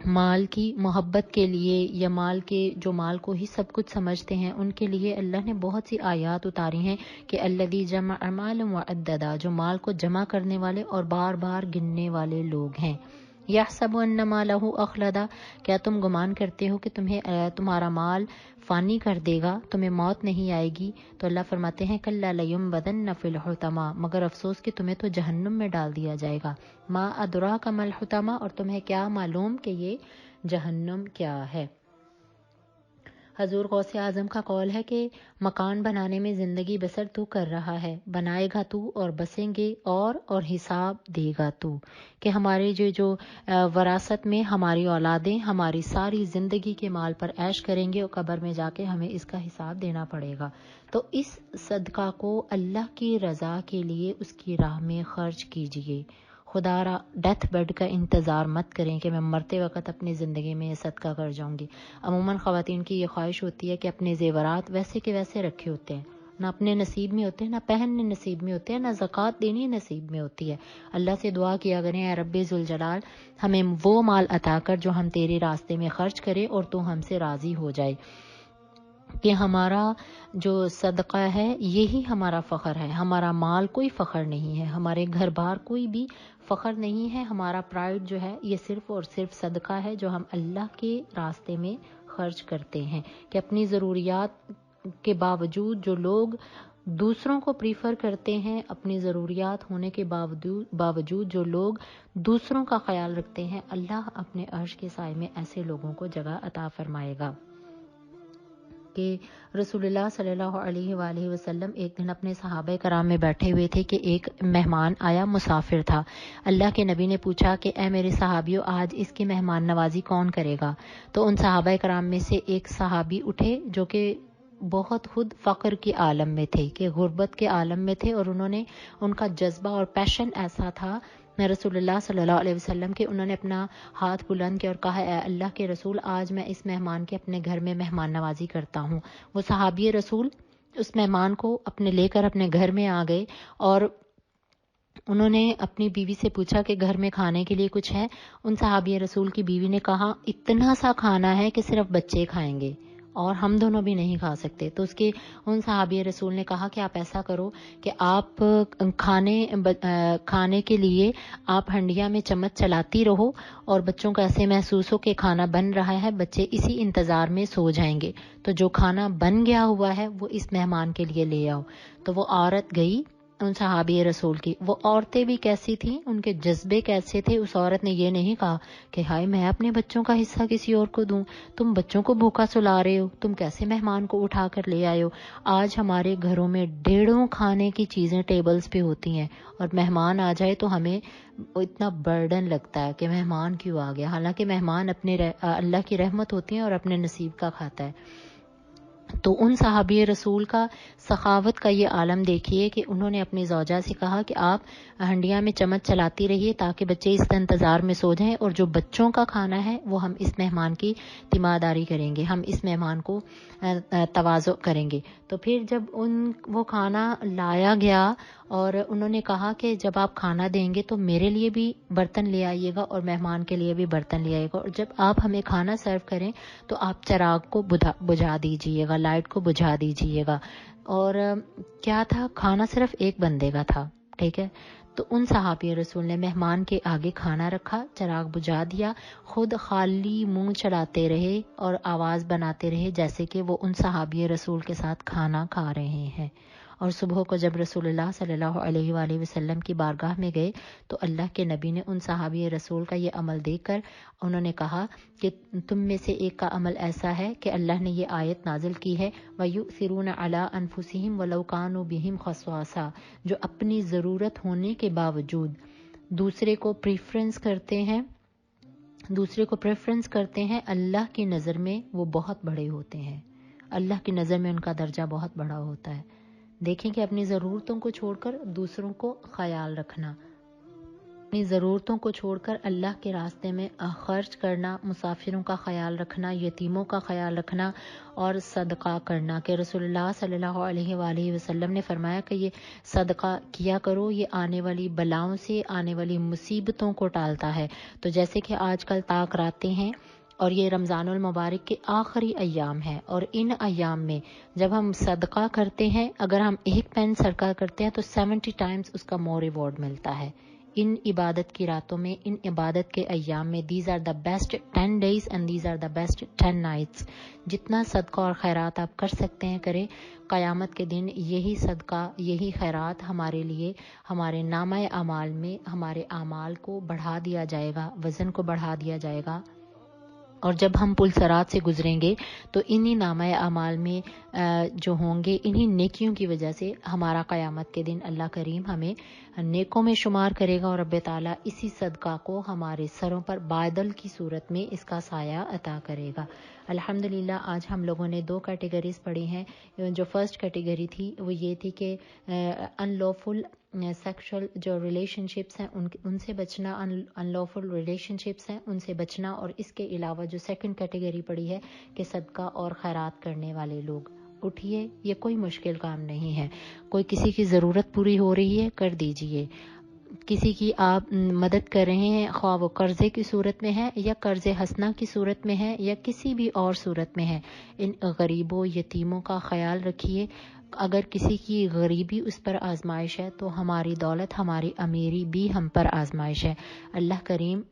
مال کی محبت کے لیے، یا جو مال کو ہی سب کچھ سمجھتے ہیں، ان کے لیے اللہ نے بہت سی آیات اتاری ہیں کہ الذی جمع مالا وعددا، جو مال کو جمع کرنے والے اور بار بار گننے والے لوگ ہیں. یحسب ان مالہ اخلدا، کیا تم گمان کرتے ہو کہ تمہارا مال فانی کر دے گا، تمہیں موت نہیں آئے گی؟ تو اللہ فرماتے ہیں کلا لینبذن فی الحطمہ، مگر افسوس کہ تمہیں تو جہنم میں ڈال دیا جائے گا. ما ادراک ما الحطمہ، اور تمہیں کیا معلوم کہ یہ جہنم کیا ہے. حضور غوث اعظم کا قول ہے کہ مکان بنانے میں زندگی بسر تو کر رہا ہے، بنائے گا تو اور بسیں گے اور حساب دے گا تو. کہ ہمارے جو وراثت میں ہماری اولادیں ہماری ساری زندگی کے مال پر عیش کریں گے اور قبر میں جا کے ہمیں اس کا حساب دینا پڑے گا. تو اس صدقہ کو اللہ کی رضا کے لیے اس کی راہ میں خرچ کیجیے. خدا را ڈیتھ بیڈ کا انتظار مت کریں کہ میں مرتے وقت اپنی زندگی میں یہ صدقہ کر جاؤں گی. عموماً خواتین کی یہ خواہش ہوتی ہے کہ اپنے زیورات ویسے کے ویسے رکھے ہوتے ہیں، نہ اپنے نصیب میں ہوتے ہیں، نہ پہننے نصیب میں ہوتے ہیں، نہ زکوٰۃ دینی نصیب میں ہوتی ہے. اللہ سے دعا کیا کریں اے رب ذوالجلال ہمیں وہ مال عطا کر جو ہم تیرے راستے میں خرچ کرے اور تو ہم سے راضی ہو جائے. کہ ہمارا جو صدقہ ہے یہی ہمارا فخر ہے، ہمارا مال کوئی فخر نہیں ہے، ہمارے گھر بار کوئی بھی فخر نہیں ہے. ہمارا پرائڈ جو ہے یہ صرف اور صرف صدقہ ہے جو ہم اللہ کے راستے میں خرچ کرتے ہیں. کہ اپنی ضروریات کے باوجود جو لوگ دوسروں کو پریفر کرتے ہیں، اپنی ضروریات ہونے کے باوجود جو لوگ دوسروں کا خیال رکھتے ہیں، اللہ اپنے عرش کے سائے میں ایسے لوگوں کو جگہ عطا فرمائے گا. کہ رسول اللہ صلی اللہ علیہ وآلہ وسلم ایک دن اپنے صحابہ کرام میں بیٹھے ہوئے تھے کہ ایک مہمان آیا، مسافر تھا. اللہ کے نبی نے پوچھا کہ اے میرے صحابیوں آج اس کی مہمان نوازی کون کرے گا؟ تو ان صحابہ کرام میں سے ایک صحابی اٹھے جو کہ بہت خود فقر کے عالم میں تھے، کہ غربت کے عالم میں تھے، اور ان کا جذبہ اور پیشن ایسا تھا رسول اللہ صلی اللہ علیہ وسلم کے انہوں نے اپنا ہاتھ بلند کیا اور کہا اے اللہ کے رسول آج میں اس مہمان کے اپنے گھر میں مہمان نوازی کرتا ہوں. وہ صحابی رسول اس مہمان کو لے کر اپنے گھر میں آ گئے اور انہوں نے اپنی بیوی سے پوچھا کہ گھر میں کھانے کے لیے کچھ ہے؟ ان صحابی رسول کی بیوی نے کہا اتنا سا کھانا ہے کہ صرف بچے کھائیں گے اور ہم دونوں بھی نہیں کھا سکتے. تو ان صحابی رسول نے کہا کہ آپ ایسا کرو کہ آپ کھانے کے لیے آپ ہنڈیا میں چمچ چلاتی رہو اور بچوں کو ایسے محسوس ہو کہ کھانا بن رہا ہے، بچے اسی انتظار میں سو جائیں گے. تو جو کھانا بن گیا ہوا ہے وہ اس مہمان کے لیے لے آؤ. تو وہ عورت گئی ان صحابی رسول کی. وہ عورتیں بھی کیسی تھیں، ان کے جذبے کیسے تھے. اس عورت نے یہ نہیں کہا کہ ہائے میں اپنے بچوں کا حصہ کسی اور کو دوں، تم بچوں کو بھوکا سلا رہے ہو، تم کیسے مہمان کو اٹھا کر لے آئے ہو. آج ہمارے گھروں میں ڈیڑھوں کھانے کی چیزیں ٹیبلز پہ ہوتی ہیں اور مہمان آ جائے تو ہمیں اتنا برڈن لگتا ہے کہ مہمان کیوں آ گیا، حالانکہ مہمان اپنے اللہ کی رحمت ہوتی ہیں اور اپنے نصیب کا کھاتا ہے. تو ان صحابی رسول کا سخاوت کا یہ عالم دیکھیے کہ انہوں نے اپنی زوجہ سے کہا کہ آپ ہنڈیا میں چمچ چلاتی رہیے تاکہ بچے اس انتظار میں سو جائیں، اور جو بچوں کا کھانا ہے وہ ہم اس مہمان کی تیمارداری کریں گے، ہم اس مہمان کو تواضع کریں گے. تو پھر جب وہ کھانا لایا گیا اور انہوں نے کہا کہ جب آپ کھانا دیں گے تو میرے لیے بھی برتن لے آئیے گا اور مہمان کے لیے بھی برتن لے آئیے گا، اور جب آپ ہمیں کھانا سرو کریں تو آپ چراغ کو بجھا دیجیے گا، لائٹ کو بجھا دیجیے گا. اور کیا تھا، کھانا صرف ایک بندے کا تھا، ٹھیک ہے. تو ان صحابی رسول نے مہمان کے آگے کھانا رکھا، چراغ بجھا دیا، خود خالی منہ چلاتے رہے اور آواز بناتے رہے جیسے کہ وہ ان صحابی رسول کے ساتھ کھانا کھا رہے ہیں. اور صبح کو جب رسول اللہ صلی اللہ علیہ وآلہ وسلم کی بارگاہ میں گئے تو اللہ کے نبی نے ان صحابی رسول کا یہ عمل دیکھ کر انہوں نے کہا کہ تم میں سے ایک کا عمل ایسا ہے کہ اللہ نے یہ آیت نازل کی ہے وَيُؤْثِرُونَ عَلَىٰ أَنفُسِهِمْ وَلَوْ كَانُوا بِهِمْ خَصَاصَةٌ، جو اپنی ضرورت ہونے کے باوجود دوسرے کو پریفرنس کرتے ہیں، اللہ کی نظر میں وہ بہت بڑے ہوتے ہیں، اللہ کی نظر میں ان کا درجہ بہت بڑا ہوتا ہے. دیکھیں کہ اپنی ضرورتوں کو چھوڑ کر دوسروں کو خیال رکھنا، اپنی ضرورتوں کو چھوڑ کر اللہ کے راستے میں خرچ کرنا، مسافروں کا خیال رکھنا، یتیموں کا خیال رکھنا اور صدقہ کرنا. کہ رسول اللہ صلی اللہ علیہ وآلہ وسلم نے فرمایا کہ یہ صدقہ کیا کرو، یہ آنے والی بلاؤں سے، آنے والی مصیبتوں کو ٹالتا ہے. تو جیسے کہ آج کل طاق راتیں ہیں اور یہ رمضان المبارک کے آخری ایام ہیں، اور ان ایام میں جب ہم صدقہ کرتے ہیں، اگر ہم ایک پین صدقہ کرتے ہیں تو 70 ٹائمز اس کا مور ریوارڈ ملتا ہے. ان عبادت کی راتوں میں، ان عبادت کے ایام میں، these are the best 10 days and these are the best 10 nights. جتنا صدقہ اور خیرات آپ کر سکتے ہیں کریں. قیامت کے دن یہی صدقہ، یہی خیرات ہمارے لیے، ہمارے نامہ اعمال میں ہمارے اعمال کو بڑھا دیا جائے گا، وزن کو بڑھا دیا جائے گا. اور جب ہم پل صراط سے گزریں گے تو انہی نامہ اعمال میں جو ہوں گے، انہی نیکیوں کی وجہ سے ہمارا قیامت کے دن اللہ کریم ہمیں نیکوں میں شمار کرے گا، اور رب تعالیٰ اسی صدقہ کو ہمارے سروں پر بادل کی صورت میں اس کا سایہ عطا کرے گا. الحمدللہ آج ہم لوگوں نے 2 کیٹیگریز پڑھی ہیں. جو فرسٹ کیٹیگری تھی وہ یہ تھی کہ ان لافل سیکشل جو ریلیشن شپس ہیں ان سے بچنا، ان لافل ریلیشن شپس ہیں ان سے بچنا. اور اس کے علاوہ جو سیکنڈ کیٹیگری پڑی ہے کہ صدقہ اور خیرات کرنے والے لوگ. اٹھیے، یہ کوئی مشکل کام نہیں ہے. کوئی کسی کی ضرورت پوری ہو رہی ہے، کر دیجئے. کسی کی آپ مدد کر رہے ہیں، خواہ وہ قرضے کی صورت میں ہے یا قرض حسنہ کی صورت میں ہے یا کسی بھی اور صورت میں ہے، ان غریبوں یتیموں کا خیال رکھیے. اگر کسی کی غریبی اس پر آزمائش ہے تو ہماری دولت، ہماری امیری بھی ہم پر آزمائش ہے. اللہ کریم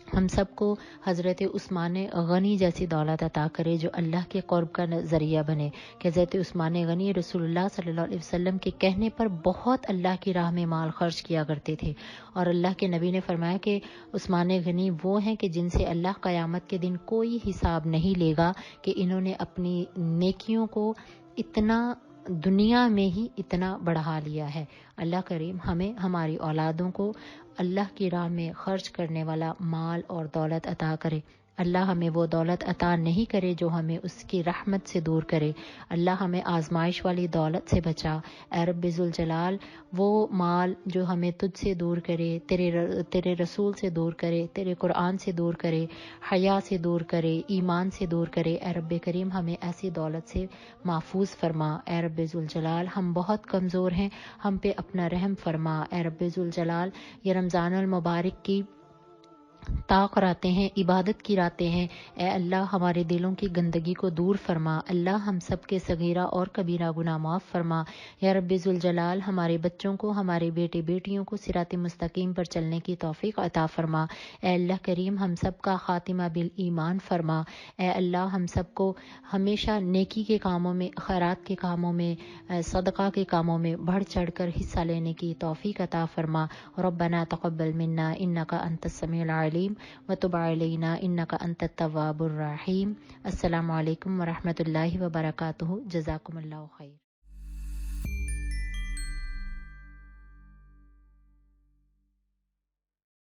ہم سب کو حضرت عثمان غنی جیسی دولت عطا کرے جو اللہ کے قرب کا ذریعہ بنے. کہ حضرت عثمان غنی رسول اللہ صلی اللہ علیہ وسلم کے کہنے پر بہت اللہ کی راہ میں مال خرچ کیا کرتے تھے، اور اللہ کے نبی نے فرمایا کہ عثمان غنی وہ ہیں کہ جن سے اللہ قیامت کے دن کوئی حساب نہیں لے گا کہ انہوں نے اپنی نیکیوں کو اتنا دنیا میں ہی اتنا بڑھا لیا ہے. اللہ کریم ہمیں، ہماری اولادوں کو اللہ کی راہ میں خرچ کرنے والا مال اور دولت عطا کرے. اللہ ہمیں وہ دولت عطا نہیں کرے جو ہمیں اس کی رحمت سے دور کرے. اللہ ہمیں آزمائش والی دولت سے بچا. اے رب ذوالجلال، وہ مال جو ہمیں تجھ سے دور کرے، تیرے رسول سے دور کرے، تیرے قرآن سے دور کرے، حیا سے دور کرے، ایمان سے دور کرے. اے رب کریم ہمیں ایسی دولت سے محفوظ فرما. اے رب ذوالجلال ہم بہت کمزور ہیں، ہم پہ اپنا رحم فرما. اے رب ذوالجلال یہ رمضان المبارک کی طاق راتیں ہیں، عبادت کی راتیں ہیں. اے اللہ ہمارے دلوں کی گندگی کو دور فرما. اللہ ہم سب کے صغیرہ اور کبیرہ گناہ معاف فرما. یا رب ذوالجلال ہمارے بچوں کو، ہمارے بیٹے بیٹیوں کو صراط مستقیم پر چلنے کی توفیق عطا فرما. اے اللہ کریم ہم سب کا خاتمہ بالایمان فرما. اے اللہ ہم سب کو ہمیشہ نیکی کے کاموں میں، خیرات کے کاموں میں، صدقہ کے کاموں میں بڑھ چڑھ کر حصہ لینے کی توفیق عطا فرما. ربنا تقبل منا انک انت السمیع العلیم وتب علینا انک انت التواب الرحیم. السلام علیکم ورحمۃ اللہ وبرکاتہ. جزاکم اللہ خیر.